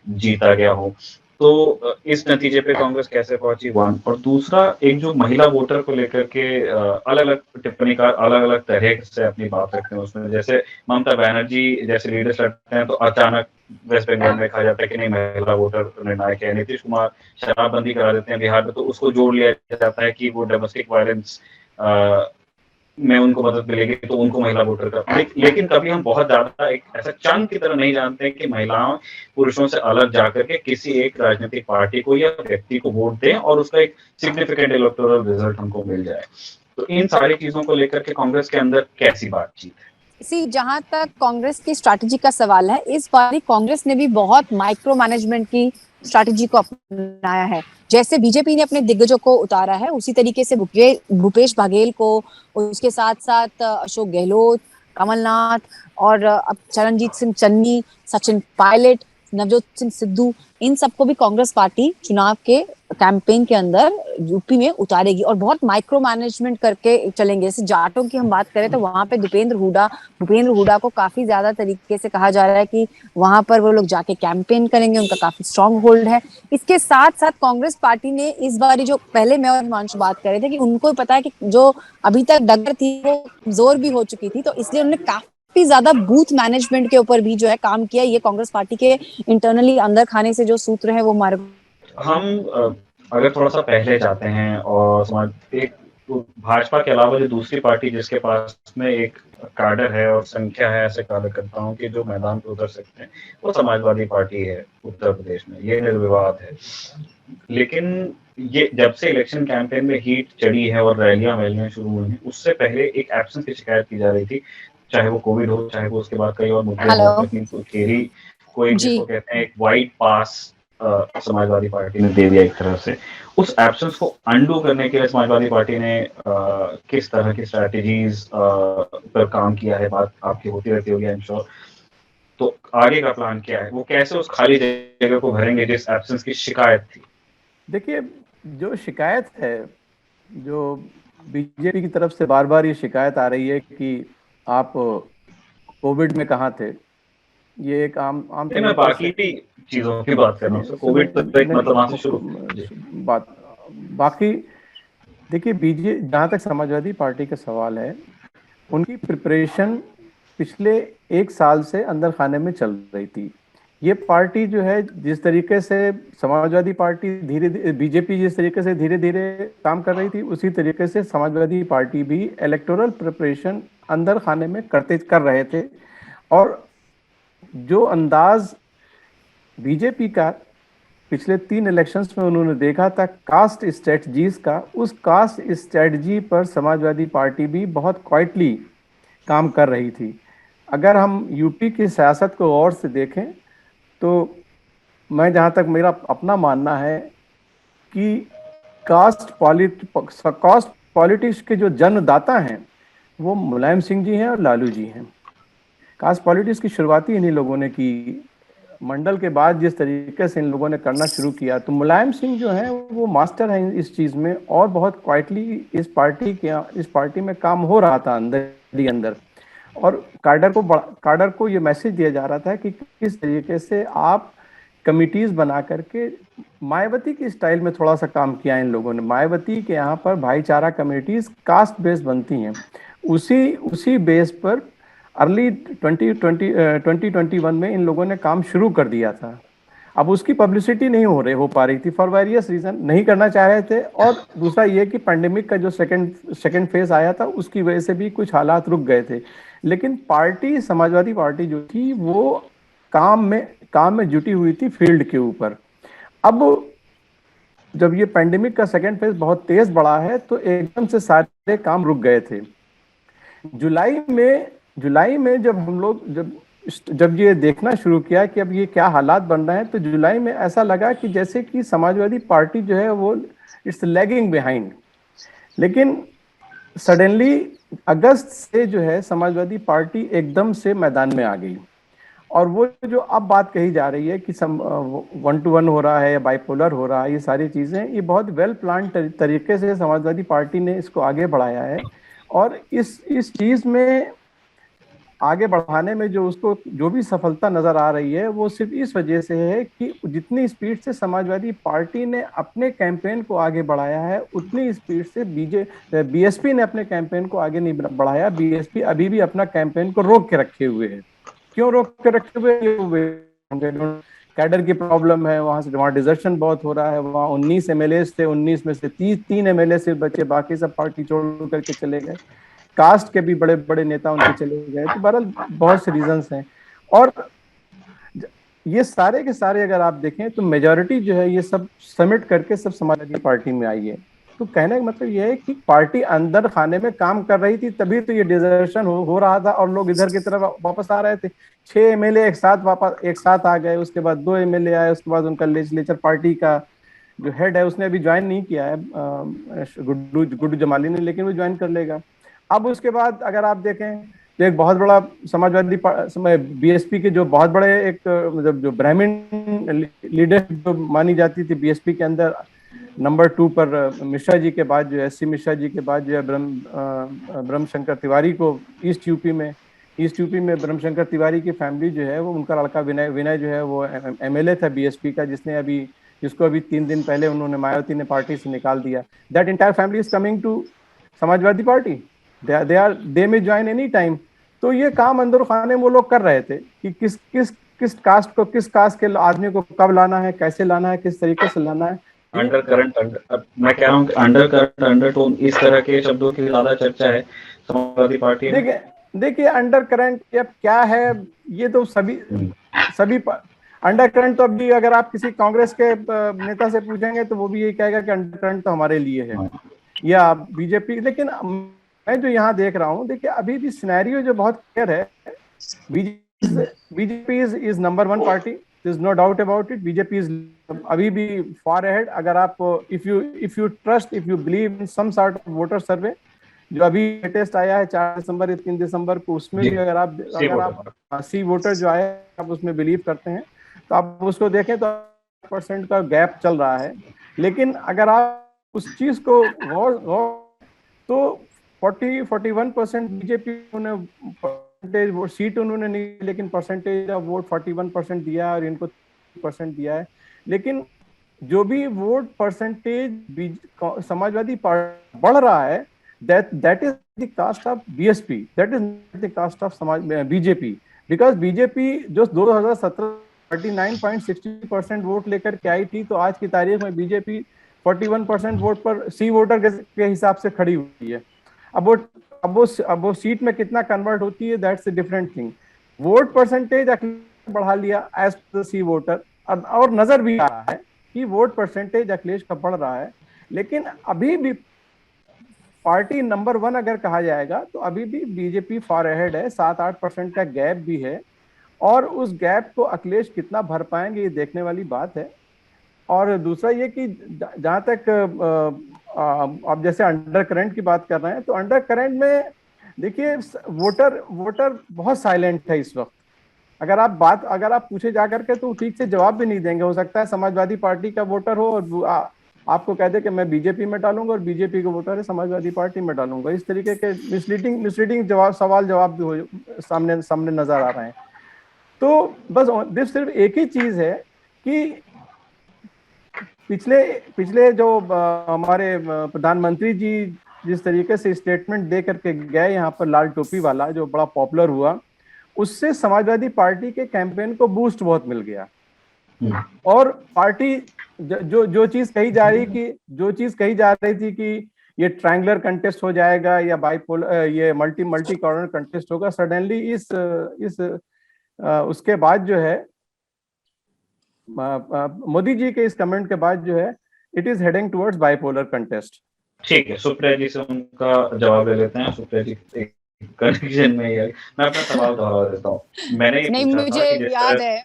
जीता गया हो। तो इस नतीजे पे कांग्रेस कैसे पहुंची, वन। और दूसरा, एक जो महिला वोटर को लेकर के अलग अलग टिप्पणीकार अलग अलग तरह से अपनी बात रखते हैं उसमें, जैसे ममता बनर्जी जैसे लीडर्स लड़ते हैं तो अचानक वेस्ट बंगाल में कहा जाता है कि नहीं महिला वोटर निर्णायक है। नीतीश कुमार शराबबंदी करा देते हैं बिहार में, तो उसको जोड़ लिया जाता है कि वो डोमेस्टिक वायलेंस में उनको मदद मिलेगी तो उनको महिला वोटर का लेकिन कभी हम बहुत ज्यादा एक ऐसा चंग की तरह नहीं जानते कि महिलाओं पुरुषों से अलग जाकर के किसी एक राजनीतिक पार्टी को या व्यक्ति को वोट दें और उसका एक सिग्निफिकेंट इलेक्टोरल रिजल्ट हमको मिल जाए। तो इन सारी चीजों को लेकर के कांग्रेस के अंदर कैसी बातचीत है? जहां तक कांग्रेस की स्ट्रैटेजी का सवाल है, इस बार कांग्रेस ने भी बहुत माइक्रो मैनेजमेंट की स्ट्रैटेजी को अपनाया है। जैसे बीजेपी ने अपने दिग्गजों को उतारा है, उसी तरीके से भूपेश बघेल को, उसके साथ साथ अशोक गहलोत, कमलनाथ और अब चरणजीत सिंह चन्नी, सचिन पायलट, नवजोत सिंह सिद्धू, इन सबको भी कांग्रेस पार्टी चुनाव के कैंपेन के अंदर यूपी में उतारेगी और बहुत माइक्रो मैनेजमेंट करके चलेंगे। जैसे जाटों की हम बात करें तो वहां पे भूपेंद्र हुडा को काफी ज्यादा तरीके से कहा जा रहा है कि वहां पर वो लोग जाके कैंपेन करेंगे, उनका काफी स्ट्रांग होल्ड है। इसके साथ साथ कांग्रेस पार्टी ने इस बार जो पहले मैं और हिमांशु बात कर रहे थे कि उनको पता है कि जो अभी तक डगर थी वो जोर भी हो चुकी थी, तो इसलिए उन्होंने काफी ज्यादा बूथ मैनेजमेंट के ऊपर भी जो है काम किया। ये कांग्रेस पार्टी के इंटरनली अंदर खाने से जो सूत्र है वो हमारे हम अगर थोड़ा सा पहले जाते हैं और समाज एक भाजपा के अलावा जो दूसरी पार्टी जिसके पास में एक कार्डर है और संख्या है ऐसे कार्यकर्ताओं की जो मैदान पर उतर सकते हैं, वो समाजवादी पार्टी है उत्तर प्रदेश में, ये निर्विवाद है। लेकिन ये जब से इलेक्शन कैंपेन में हीट चढ़ी है और रैलियां शुरू हुई हैं, उससे पहले एक एब्सेंस की शिकायत की जा रही थी, चाहे वो कोविड हो, चाहे वो उसके बाद कई और मुद्दे हो, कोई जिसको कहते हैं एक व्हाइट पास समाजवादी पार्टी ने दे दिया एक तरह से। उस एब्सेंस को अंडू करने के लिए समाजवादी पार्टी ने किस तरह की स्ट्रेटजीज पर काम किया है, बात आपकी होती रहती होगी आई एम श्योर। तो आगे का प्लान क्या है, वो कैसे उस खाली जगह को भरेंगे जिस एब्सेंस की शिकायत थी? देखिए, जो शिकायत है, जो बीजेपी की तरफ से बार बार ये शिकायत आ रही है कि आप कोविड में कहाँ थे, ये एक आम मैं बाकी भी चीजों की बात कर रहा हूँ, कोविड तो एक मतलब वहां से शुरू बात। बाकी देखिए, जहाँ तक समाजवादी पार्टी का सवाल है, उनकी प्रिपरेशन पिछले 1 साल से अंदर खाने में चल रही थी। ये पार्टी जो है, जिस तरीके से समाजवादी पार्टी बीजेपी जिस तरीके से धीरे धीरे काम कर रही थी, उसी तरीके से समाजवादी पार्टी भी इलेक्टोरल प्रिपरेशन अंदर खाने में कर रहे थे। और जो अंदाज बीजेपी का पिछले 3 इलेक्शंस में उन्होंने देखा था कास्ट स्ट्रेटजीज का, उस कास्ट स्ट्रेटजी पर समाजवादी पार्टी भी बहुत क्वाइटली काम कर रही थी। अगर हम यूपी की सियासत को और से देखें तो मैं, जहाँ तक मेरा अपना मानना है कि कास्ट पॉलिटिक्स के जो जन्मदाता हैं वो मुलायम सिंह जी हैं और लालू जी हैं। कास्ट पॉलिटिक्स की शुरुआती इन्हीं लोगों ने की। मंडल के बाद जिस तरीके से इन लोगों ने करना शुरू किया, तो मुलायम सिंह जो हैं वो मास्टर हैं इस चीज़ में, और बहुत क्वाइटली इस पार्टी में काम हो रहा था अंदर ही अंदर। और काडर को ये मैसेज दिया जा रहा था कि किस तरीके से आप कमिटीज बना करके, मायावती की स्टाइल में थोड़ा सा काम किया इन लोगों ने। मायावती के यहाँ पर भाईचारा कमिटीज कास्ट बेस्ड बनती हैं, उसी बेस पर अर्ली 2021 में इन लोगों ने काम शुरू कर दिया था। अब उसकी पब्लिसिटी नहीं हो पा रही थी फॉर वेरियस रीजन, नहीं करना चाह रहे थे। और दूसरा ये कि पैंडेमिक का जो सेकंड फेज आया था, उसकी वजह से भी कुछ हालात रुक गए थे। लेकिन समाजवादी पार्टी जो थी वो काम में जुटी हुई थी फील्ड के ऊपर। अब जब ये पैंडेमिक का सेकंड फेज बहुत तेज बढ़ा है तो एकदम से सारे काम रुक गए थे। जुलाई में जब हम लोग जब ये देखना शुरू किया कि अब ये क्या हालात बन रहे हैं, तो जुलाई में ऐसा लगा कि जैसे कि समाजवादी पार्टी जो है वो इट्स लैगिंग बिहाइंड। लेकिन सडनली अगस्त से जो है समाजवादी पार्टी एकदम से मैदान में आ गई। और वो जो अब बात कही जा रही है कि 1-to-1 हो रहा है या बाइपोलर हो रहा है, ये सारी चीज़ें, ये बहुत वेल प्लान तरीके से समाजवादी पार्टी ने इसको आगे बढ़ाया है। और इस चीज़ में आगे बढ़ाने में जो भी सफलता नजर आ रही है, वो सिर्फ इस वजह से है कि जितनी स्पीड से समाजवादी पार्टी ने अपने कैंपेन को आगे बढ़ाया है, उतनी स्पीड से बीएसपी ने अपने कैंपेन को आगे नहीं बढ़ाया। बीएसपी अभी भी अपना कैंपेन को रोक के रखे हुए है। क्यों रोक के रखे हुए? कैडर की प्रॉब्लम है, वहाँ डिजर्शन बहुत हो रहा है। वहाँ 19 एमएलए थे, 19 में से 3 एमएलए सिर्फ बचे, बाकी सब पार्टी छोड़ करके चले गए। कास्ट के भी बड़े बड़े नेता उनके चले गए। तो बहरहाल बहुत से रीजंस हैं। और ये सारे के सारे अगर आप देखें तो मेजॉरिटी जो है ये सब समिट करके सब समाजवादी पार्टी में आई है। तो कहने का मतलब ये है कि पार्टी अंदर खाने में काम कर रही थी, तभी तो ये डिजर्शन हो रहा था और लोग इधर की तरफ वापस आ रहे थे। 6 एमएलए एक साथ आ गए, उसके बाद 2 एमएलए आए, उसके बाद उनका लेजिस्लेचर पार्टी का जो हेड है उसने अभी ज्वाइन नहीं किया है, गुड्डू जमाली ने, लेकिन वो ज्वाइन कर लेगा। अब उसके बाद अगर आप देखें तो एक बहुत बड़ा समाजवादी बीएसपी के जो बहुत बड़े एक मतलब जो ब्राह्मण लीडर जो मानी जाती थी बीएसपी के अंदर, नंबर 2 पर मिश्रा जी के बाद जो है, एससी मिश्रा जी के बाद जो है ब्रह्म शंकर तिवारी को ईस्ट यूपी में ब्रह्म शंकर तिवारी की फैमिली जो है वो, उनका लड़का विनय जो है वो एमएलए था बीएसपी का, जिसको अभी 3 दिन पहले उन्होंने मायावती ने पार्टी से निकाल दिया। That entire family is coming to Samajwadi party, they may join any time. तो ये काम अंदर खाने में वो लोग कर रहे थे कि किस कास्ट के आदमी को कब लाना है, कैसे लाना है, किस तरीके से लाना है। अंडर करंट, मैं कह रहा हूँ अंडर करंट, अंडरटोन, इस तरह के शब्दों की ज्यादा चर्चा है समाजवादी पार्टी में। देखिए अंडर करंट क्या है, ये तो सभी अंडर करंट तो अभी अगर आप किसी कांग्रेस के नेता से पूछेंगे तो वो भी यही कहेगा कि अंडर करंट तो हमारे लिए है, या बीजेपी। लेकिन मैं जो यहाँ देख रहा हूँ, देखिए अभी भी सिनेरियो जो बहुत क्लियर है, BJP is number 1 party, there is no doubt about it. BJP is अभी भी फार अहेड। अगर आप if you trust, if you believe in some sort of voter survey जो अभी लेटेस्ट आया है 4 दिसंबर या 3 दिसंबर को, उसमें भी अगर आप सी वोटर जो आया आप उसमें बिलीव करते हैं तो आप उसको देखें तो % का गैप चल रहा है। लेकिन अगर आप उस चीज को गौर तो 41% बीजेपी परसेंटेज वोट सीट उन्होंने नहीं, लेकिन परसेंटेज ऑफ वोट 41% दिया और इनको 30% दिया है। लेकिन जो भी वोट परसेंटेज समाजवादी पार्टी बढ़ रहा है, that is the cost of BSP, that is not the cost of BJP, because BJP जो 2017 39.60% वोट लेकर के आई थी, तो आज की तारीख में बीजेपी 41% वोट पर सी वोटर के हिसाब से खड़ी हुई है। अब वो सीट में कितना कन्वर्ट होती है, that's a different thing. Vote percentage बढ़ा लिया एज द सी वोटर, और नजर भी आ रहा है कि वोट परसेंटेज अखिलेश का बढ़ रहा है। लेकिन अभी भी पार्टी नंबर 1 अगर कहा जाएगा तो अभी भी बीजेपी फार अहेड है, 7-8% का गैप भी है, और उस गैप को अखिलेश कितना भर पाएंगे ये देखने वाली बात है। और दूसरा ये कि जहां तक आप जैसे अंडर करंट की बात कर रहे हैं, तो अंडर करंट में देखिए वोटर बहुत साइलेंट है इस वक्त। अगर आप पूछे जाकर के तो ठीक से जवाब भी नहीं देंगे। हो सकता है समाजवादी पार्टी का वोटर हो और आपको कह दे कि मैं बीजेपी में डालूंगा, और बीजेपी के वोटर है समाजवादी पार्टी में डालूंगा। इस तरीके के मिसलीडिंग सवाल जवाब भी सामने नजर आ रहे हैं। तो बस सिर्फ एक ही चीज है कि पिछले जो हमारे प्रधानमंत्री जी जिस तरीके से स्टेटमेंट दे करके गए यहाँ पर, लाल टोपी वाला जो बड़ा पॉपुलर हुआ, उससे समाजवादी पार्टी के कैंपेन को बूस्ट बहुत मिल गया। और पार्टी जो चीज कही जा रही थी कि ये ट्रायंगुलर कंटेस्ट हो जाएगा या बाइपोलर, ये मल्टी कॉर्नर कंटेस्ट होगा, सडनली इस उसके बाद जो है मोदी जी के इस कमेंट के बाद जो है it is heading towards bipolar contest. ठीक है, सुप्रिया जी से उनका जवाब ले लेते हैं। सुप्रिया जी कंफ्यूजन में है, मैं अपना सवाल दोहरा देता हूँ। मैंने नहीं, मुझे याद है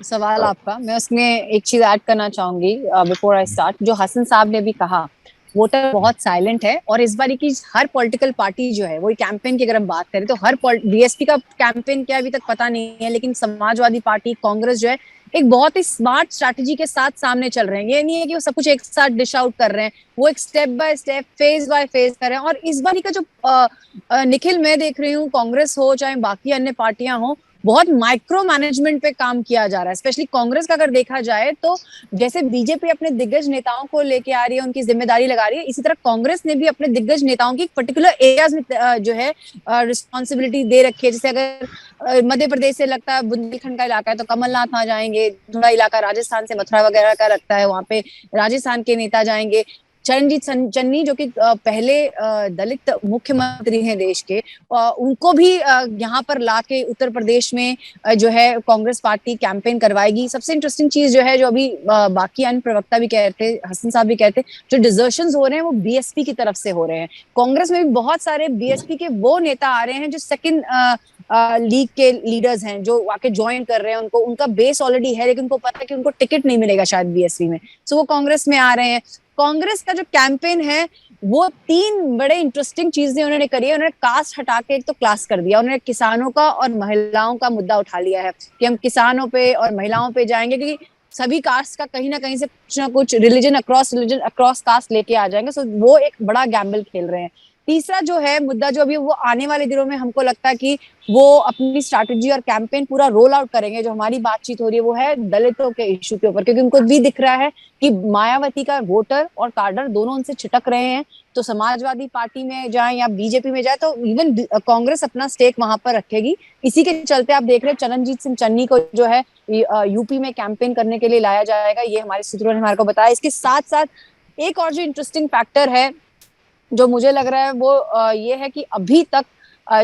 सवाल आपका, मैं उसमें एक चीज ऐड करना चाहूंगी बिफोर आई स्टार्ट। जो हसन साहब ने भी कहा, वोटर बहुत साइलेंट है, और इस बार की हर पॉलिटिकल पार्टी जो है, वही कैंपेन की अगर हम बात करें तो हर बीएसपी का कैंपेन क्या अभी तक पता नहीं है, लेकिन समाजवादी पार्टी, कांग्रेस जो है एक बहुत ही स्मार्ट स्ट्रैटेजी के साथ सामने चल रहे हैं। ये नहीं है कि वो सब कुछ एक साथ डिश आउट कर रहे हैं, वो एक step by step, phase by phase कर रहे हैं। और इस बार का जो निखिल मैं देख रही हूँ, कांग्रेस हो चाहे बाकी अन्य पार्टियां हो, बहुत माइक्रो मैनेजमेंट पे काम किया जा रहा है। स्पेशली कांग्रेस का अगर देखा जाए तो जैसे बीजेपी अपने दिग्गज नेताओं को लेके आ रही है, उनकी जिम्मेदारी लगा रही है, इसी तरह कांग्रेस ने भी अपने दिग्गज नेताओं की पर्टिकुलर एरियाज में जो है रिस्पॉन्सिबिलिटी दे रखी है। जैसे अगर मध्य प्रदेश से लगता है बुंदेलखंड का इलाका है तो कमलनाथ वहां जाएंगे, थोड़ा इलाका राजस्थान से मथुरा वगैरह का लगता है, वहां पे राजस्थान के नेता जाएंगे। चरणजीत चन्नी जो कि पहले दलित मुख्यमंत्री हैं देश के, उनको भी यहाँ पर लाके उत्तर प्रदेश में जो है कांग्रेस पार्टी कैंपेन करवाएगी। सबसे इंटरेस्टिंग चीज जो है, जो अभी बाकी अन्य प्रवक्ता भी कह रहे थे, हसन साहब भी कहते, जो डिजर्शंस हो रहे हैं वो बीएसपी की तरफ से हो रहे हैं। कांग्रेस में भी बहुत सारे बीएसपी के वो नेता आ रहे हैं जो सेकंड लीग के लीडर्स हैं, जो आके ज्वाइन कर रहे हैं। उनको उनका बेस ऑलरेडी है, लेकिन उनको पता है कि उनको टिकट नहीं मिलेगा शायद बीएसपी में, सो वो कांग्रेस में आ रहे हैं। कांग्रेस का जो कैंपेन है वो 3 बड़े इंटरेस्टिंग चीजें उन्होंने करी है। उन्होंने कास्ट हटा के एक तो क्लास कर दिया, उन्होंने किसानों का और महिलाओं का मुद्दा उठा लिया है कि हम किसानों पे और महिलाओं पे जाएंगे, क्योंकि सभी कास्ट का कहीं ना कहीं से कुछ ना कुछ रिलीजन अक्रॉस कास्ट लेके आ जाएंगे। सो वो एक बड़ा गैम्बल खेल रहे हैं। तीसरा जो है मुद्दा, जो अभी वो आने वाले दिनों में हमको लगता है कि वो अपनी स्ट्रैटेजी और कैंपेन पूरा रोल आउट करेंगे, जो हमारी बातचीत हो रही है वो है दलितों के इश्यू के ऊपर, क्योंकि उनको भी दिख रहा है कि मायावती का वोटर और कार्डर दोनों उनसे छिटक रहे हैं। तो समाजवादी पार्टी में जाए या बीजेपी में जाए, तो इवन कांग्रेस अपना स्टेक वहां पर रखेगी। इसी के चलते आप देख रहे हैं चरणजीत सिंह चन्नी को जो है यूपी में कैंपेन करने के लिए लाया जाएगा, ये हमारे सूत्रों ने हमारे को बताया। इसके साथ साथ एक और जो इंटरेस्टिंग फैक्टर है जो मुझे लग रहा है वो ये है कि अभी तक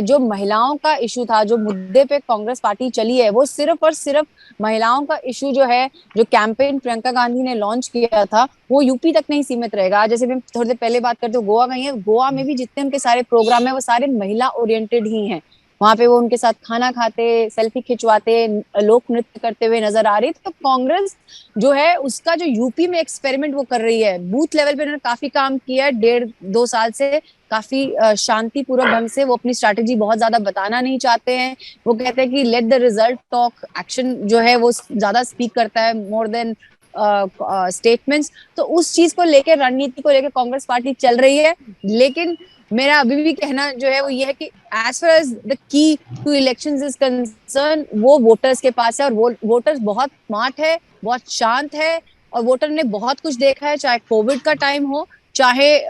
जो महिलाओं का इशू था, जो मुद्दे पे कांग्रेस पार्टी चली है, वो सिर्फ और सिर्फ महिलाओं का इशू जो है, जो कैंपेन प्रियंका गांधी ने लॉन्च किया था, वो यूपी तक नहीं सीमित रहेगा। जैसे भी थोड़ी देर पहले बात करते हो गोवा गई है, गोवा में भी जितने उनके सारे प्रोग्राम है वो सारे महिला ओरिएंटेड ही हैं। वहां पे वो उनके साथ खाना खाते, सेल्फी खिंचवाते, लोक नृत्य करते हुए नजर आ रही थी। तो कांग्रेस जो है उसका जो यूपी में एक्सपेरिमेंट वो कर रही है, बूथ लेवल पे उन्होंने काफी काम किया है 1.5-2 साल से, काफी शांतिपूर्वक ढंग से। वो अपनी स्ट्रैटेजी बहुत ज्यादा बताना नहीं चाहते हैं। वो कहते हैं कि let the result talk, action जो है वो ज्यादा स्पीक करता है मोर देन स्टेटमेंट्स। तो उस चीज को लेकर, रणनीति को लेकर कांग्रेस पार्टी चल रही है। लेकिन मेरा अभी भी कहना जो है वो ये है कि as far as the key to elections is concern, वो वोटर्स के पास है, और वोटर्स बहुत स्मार्ट है, बहुत शांत है, और वोटर ने बहुत कुछ देखा है, चाहे कोविड का टाइम हो, चाहे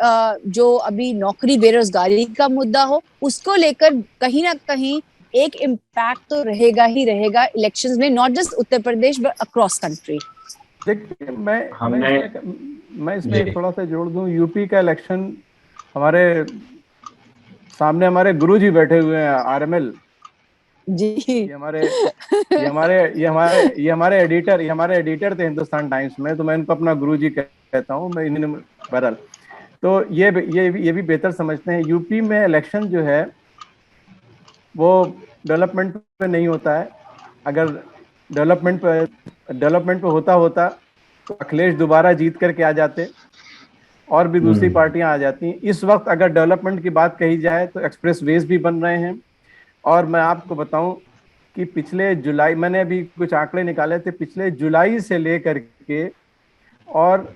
जो अभी नौकरी बेरोजगारी का मुद्दा हो, उसको लेकर कहीं ना कहीं एक इम्पैक्ट तो रहेगा ही रहेगा इलेक्शंस में, not just Uttar Pradesh but across country. देखिए, मैं इसमें थोड़ा सा जोड़ दूं। यूपी का इलेक्शन, हमारे सामने हमारे गुरुजी बैठे हुए हैं, आरएमएल जी, ये हमारे एडिटर थे हिंदुस्तान टाइम्स में, तो मैं इनको अपना गुरुजी कहता हूँ। मैं इन्हें बहरहाल, तो ये भी बेहतर समझते हैं। यूपी में इलेक्शन जो है वो डेवलपमेंट पे नहीं होता है। अगर डेवलपमेंट पे होता तो अखिलेश दोबारा जीत करके आ जाते और भी दूसरी पार्टियां आ जाती। इस वक्त अगर डेवलपमेंट की बात कही जाए तो एक्सप्रेस वेज भी बन रहे हैं। और मैं आपको बताऊं कि पिछले जुलाई, मैंने अभी कुछ आंकड़े निकाले थे, पिछले जुलाई से लेकर के और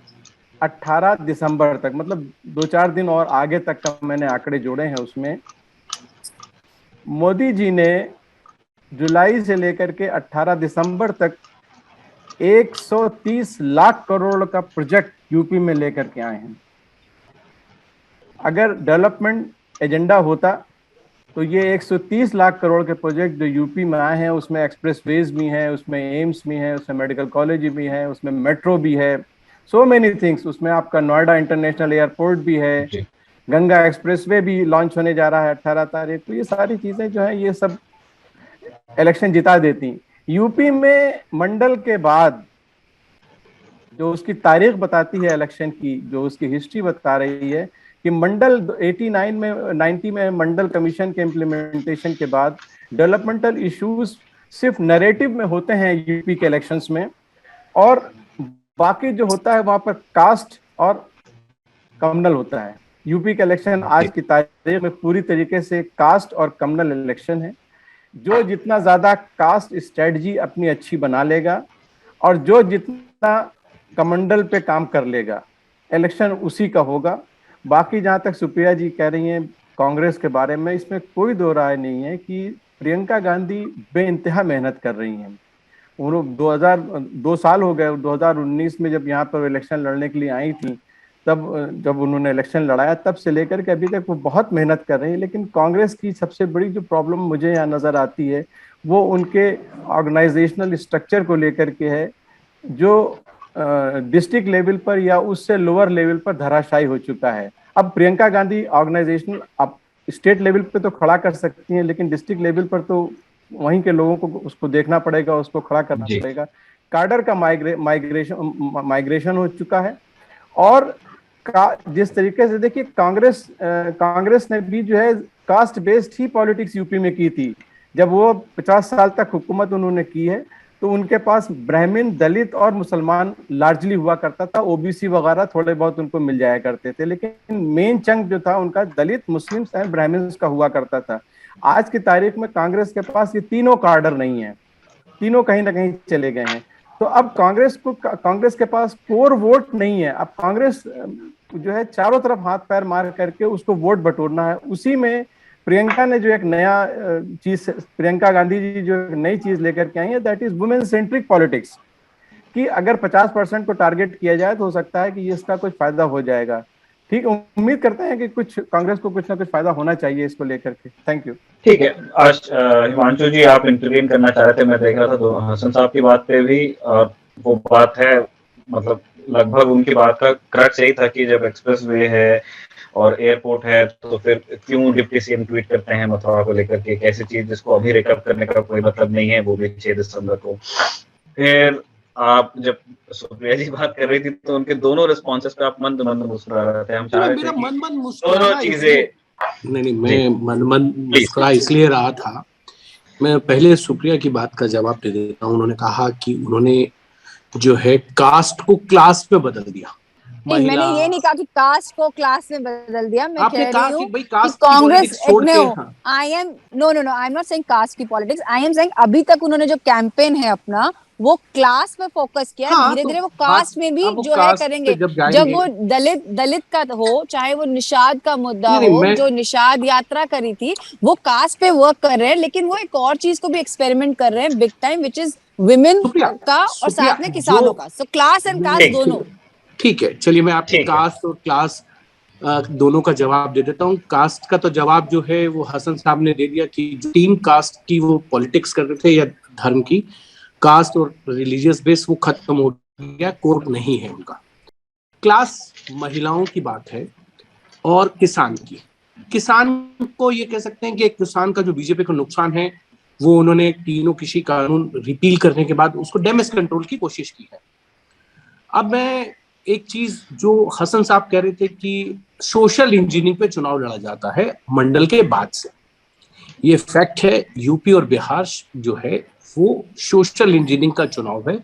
18 दिसंबर तक, मतलब 2-4 दिन और आगे तक का मैंने आंकड़े जोड़े हैं। उसमें मोदी जी ने जुलाई से लेकर के 18 दिसंबर तक 130 लाख करोड़ का प्रोजेक्ट यूपी में लेकर के आए हैं। अगर डेवलपमेंट एजेंडा होता तो ये 130 लाख करोड़ के प्रोजेक्ट जो यूपी में आए हैं, उसमें एक्सप्रेस वेज भी हैं, उसमें एम्स भी हैं, उसमें मेडिकल कॉलेज भी है, उसमें मेट्रो भी है, सो मेनी थिंग्स। उसमें आपका नोएडा इंटरनेशनल एयरपोर्ट भी है, गंगा एक्सप्रेसवे भी लॉन्च होने जा रहा है 18 तारीख। तो ये सारी चीजें जो है, ये सब इलेक्शन जिता देती। यूपी में मंडल के बाद जो उसकी तारीख बताती है इलेक्शन की, जो उसकी हिस्ट्री बता रही है कि मंडल 90 में मंडल कमीशन के इम्प्लीमेंटेशन के बाद डेवलपमेंटल इश्यूज सिर्फ नैरेटिव में होते हैं यूपी के इलेक्शंस में, और बाकी जो होता है वहां पर कास्ट और कम्युनल होता है। यूपी का इलेक्शन आज की तारीख में पूरी तरीके से कास्ट और कम्युनल इलेक्शन है। जो जितना ज्यादा कास्ट स्ट्रेटजी अपनी अच्छी बना लेगा और जो जितना कमंडल पे काम कर लेगा, इलेक्शन उसी का होगा। बाकी जहां तक सुप्रिया जी कह रही हैं कांग्रेस के बारे में, इसमें कोई दो राय नहीं है कि प्रियंका गांधी बेइंतहा मेहनत कर रही हैं। उन्होंने 2 साल हो गए, 2019 में जब यहाँ पर इलेक्शन लड़ने के लिए आई थी, तब जब उन्होंने इलेक्शन लड़ाया तब से लेकर के अभी तक वो बहुत मेहनत कर रही है। लेकिन कांग्रेस की सबसे बड़ी जो प्रॉब्लम मुझे यहाँ नजर आती है वो उनके ऑर्गेनाइजेशनल स्ट्रक्चर को लेकर के है, जो डिस्ट्रिक्ट लेवल पर या उससे लोअर लेवल पर धराशायी हो चुका है। अब प्रियंका गांधी ऑर्गेनाइजेशनल अब स्टेट लेवल पे तो खड़ा कर सकती हैं, लेकिन डिस्ट्रिक्ट लेवल पर तो वहीं के लोगों को उसको देखना पड़ेगा, उसको खड़ा करना पड़ेगा। कार्डर का माइग्रेशन हो चुका है। और जिस तरीके से देखिए कांग्रेस ने भी जो है कास्ट बेस्ड ही पॉलिटिक्स यूपी में की थी। जब वो 50 साल तक हुकूमत उन्होंने की है तो उनके पास ब्राह्मण, दलित और मुसलमान लार्जली हुआ करता था, ओबीसी वगैरह थोड़े बहुत उनको मिल जाया करते थे, लेकिन मेन चंक जो था उनका दलित, मुस्लिम्स एंड ब्राह्मण्स का हुआ करता था। आज की तारीख में कांग्रेस के पास ये तीनों कार्डर नहीं है, तीनों कहीं ना कहीं चले गए हैं। तो अब कांग्रेस के पास कोर वोट नहीं है। अब कांग्रेस जो है चारों तरफ हाथ पैर मार करके उसको वोट बटोरना है। उसी में प्रियंका ने जो एक नया चीज, प्रियंका गांधी जी जो एक नई चीज लेकर के आई है, that is women centric politics, कि अगर 50% को टारगेट किया जाए तो हो सकता है कि इसका कुछ फायदा हो जाएगा। ठीक, उम्मीद करते हैं कि कुछ कांग्रेस को कुछ ना कुछ फायदा होना चाहिए इसको लेकर के। Thank you. ठीक है, आज हिमांशु जी आप इंटरवीन करना चाह रहे थे, मैं देख रहा था, तो हसन साहब की बात पे भी वो बात है, मतलब लगभग उनकी बात का क्रक्स यही था कि जब एक्सप्रेसवे है और एयरपोर्ट है तो फिर क्यों डिप्टी सीएम ट्वीट करते हैं मथुरा को लेकर के, एक ऐसी चीज जिसको अभी रिकवर करने का कोई मतलब नहीं है, वो भी 6 दिसंबर को। फिर आप जब सुप्रिया जी बात कर रही थी तो उनके दोनों रिस्पॉन्सेस पे आप मंद मंद मुस्कुरा रहे थे। हम चाह रहे थे कि दोनों चीजें नहीं, मैं मन मुस्कुरा इसलिए रहा था, मैं पहले सुप्रिया की बात का जवाब दे देता हूँ। उन्होंने कहा कि उन्होंने जो है कास्ट को क्लास में बदल दिया। नहीं, मैंने ये नहीं कहा कि कास्ट को क्लास में बदल दिया। मैं कह रही हूँ कि Congress I am not saying caste की पॉलिटिक्स, आई एम सेइंग अभी तक उन्होंने जो कैंपेन है अपना वो क्लास पे फोकस किया है। धीरे धीरे वो कास्ट में भी जो है करेंगे। जब वो दलित का हो, चाहे वो निषाद का मुद्दा हो, जो निषाद यात्रा करी थी, वो कास्ट पे वर्क कर रहे हैं, लेकिन वो एक और चीज को भी एक्सपेरिमेंट कर रहे हैं big time, which is women का और साथ में किसानों का। सो क्लास एंड कास्ट दोनों। ठीक है, चलिए मैं आपकी कास्ट और क्लास दोनों का जवाब दे देता हूँ। कास्ट का तो जवाब जो है वो हसन साहब ने दे दिया कि जो 3 कास्ट की वो पॉलिटिक्स कर रहे थे या धर्म की, कास्ट और रिलीजियस बेस, वो खत्म हो गया, कोर्ट नहीं है उनका। क्लास महिलाओं की बात है और किसान की। किसान को ये कह सकते हैं कि एक किसान का जो बीजेपी का नुकसान है वो उन्होंने तीनों कृषि कानून रिपील करने के बाद उसको डैमेज कंट्रोल की कोशिश की है। अब मैं एक चीज जो हसन साहब कह रहे थे कि सोशल इंजीनियरिंग पे चुनाव लड़ा जाता है मंडल के बाद से, ये फैक्ट है। यूपी और बिहार जो है वो सोशल इंजीनियरिंग का चुनाव है।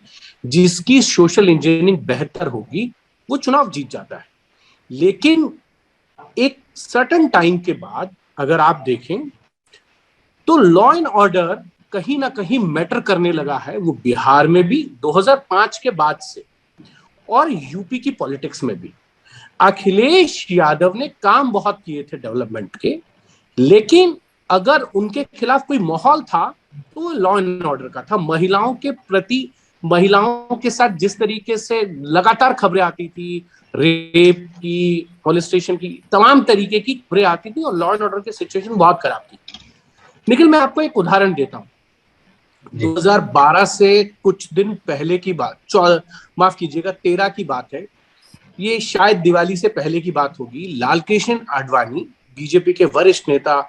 जिसकी सोशल इंजीनियरिंग बेहतर होगी वो चुनाव जीत जाता है। लेकिन एक सर्टेन टाइम के बाद अगर आप देखें तो लॉ एंड ऑर्डर कहीं ना कहीं मैटर करने लगा है। वो बिहार में भी 2005 के बाद से और यूपी की पॉलिटिक्स में भी। अखिलेश यादव ने काम बहुत किए थे डेवलपमेंट के, लेकिन अगर उनके खिलाफ कोई माहौल था तो वो लॉ एंड ऑर्डर का था। महिलाओं के प्रति, महिलाओं के साथ जिस तरीके से लगातार खबरें आती थी, रेप की, पुलिस स्टेशन की, तमाम तरीके की खबरें आती थी और लॉ एंड ऑर्डर की सिचुएशन बहुत खराब थी। निखिल, मैं आपको एक उदाहरण देता हूँ। 2012 से कुछ दिन पहले की बात, माफ कीजिएगा 13 की बात है, ये शायद दिवाली से पहले की बात होगी। लालकृष्ण आडवाणी बीजेपी के वरिष्ठ नेता,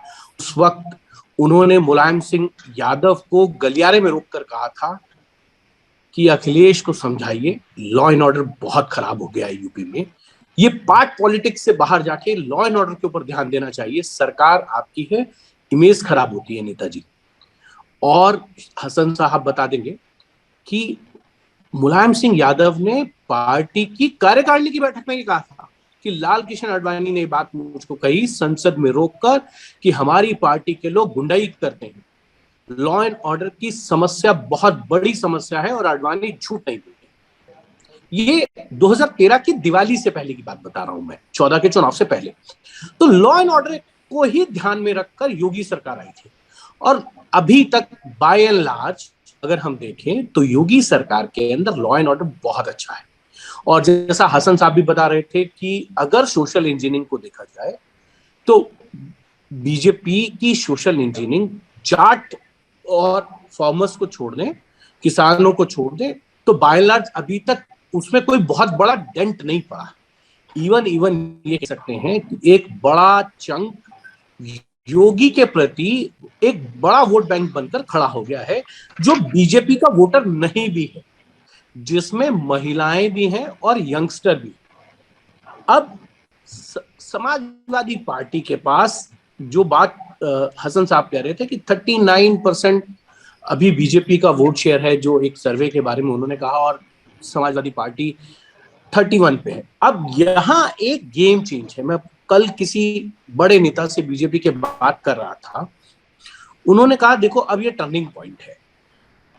उस वक्त उन्होंने मुलायम सिंह यादव को गलियारे में रोककर कहा था कि अखिलेश को समझाइए, लॉ एंड ऑर्डर बहुत खराब हो गया है यूपी में, ये पार्ट पॉलिटिक्स से बाहर जाके लॉ एंड ऑर्डर के ऊपर ध्यान देना चाहिए, सरकार आपकी है, इमेज खराब होती है नेताजी। और हसन साहब बता देंगे कि मुलायम सिंह यादव ने पार्टी की कार्यकारिणी की बैठक में ये कहा था कि लालकृष्ण आडवाणी ने बात मुझको कही संसद में रोककर कि हमारी पार्टी के लोग गुंडाई करते हैं, लॉ एंड ऑर्डर की समस्या बहुत बड़ी समस्या है और आडवाणी झूठ नहीं बोलते। ये 2013 की दिवाली से पहले की बात बता रहा हूं मैं, 14 के चुनाव से पहले। तो लॉ एंड ऑर्डर को ही ध्यान में रखकर योगी सरकार आई थी और अभी तक बाय एंड लार्ज अगर हम देखें तो योगी सरकार के अंदर लॉ एंड ऑर्डर बहुत अच्छा है। और जैसा हसन साहब भी बता रहे थे कि अगर सोशल इंजीनियरिंग को देखा जाए तो बीजेपी की सोशल इंजीनियरिंग जाट और फार्मर्स को छोड़ दें, किसानों को छोड़ दें, तो बाय एंड लार्ज अभी तक उसमें कोई बहुत बड़ा डेंट नहीं पड़ा। इवन ये कह सकते हैं कि एक बड़ा चंक योगी के प्रति एक बड़ा वोट बैंक बनकर खड़ा हो गया है, जो बीजेपी का वोटर नहीं भी है, जिसमें महिलाएं भी हैं और यंगस्टर भी। अब समाजवादी पार्टी के पास जो बात हसन साहब कह रहे थे कि 39% अभी बीजेपी का वोट शेयर है, जो एक सर्वे के बारे में उन्होंने कहा, और समाजवादी पार्टी 31 पे है। अब यहाँ एक गेम चेंज है। मैं कल किसी बड़े नेता से बीजेपी के बात कर रहा था, उन्होंने कहा देखो अब ये टर्निंग पॉइंट है,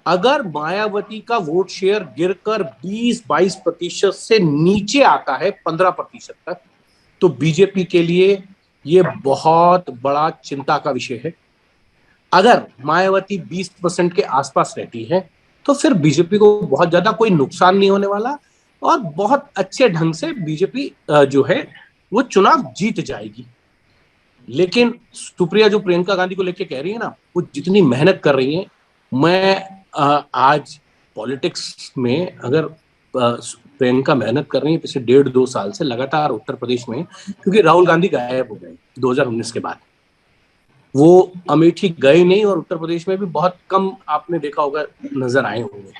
अगर मायावती का वोट शेयर गिरकर 20-22% से नीचे आता है 15% तक, तो बीजेपी के लिए ये बहुत बड़ा चिंता का विषय है। अगर मायावती 20% के आसपास रहती है तो फिर बीजेपी को बहुत ज्यादा कोई नुकसान नहीं होने वाला और बहुत अच्छे ढंग से बीजेपी जो है वो चुनाव जीत जाएगी। लेकिन सुप्रिया जो प्रियंका गांधी को लेके कह रही है ना, वो जितनी मेहनत कर रही है, मैं आज पॉलिटिक्स में अगर प्रियंका मेहनत कर रही है पिछले 1.5-2 साल से लगातार उत्तर प्रदेश में, क्योंकि राहुल गांधी गायब हो गए 2019 के बाद, वो अमेठी गए नहीं और उत्तर प्रदेश में भी बहुत कम आपने देखा होगा नजर आए होंगे।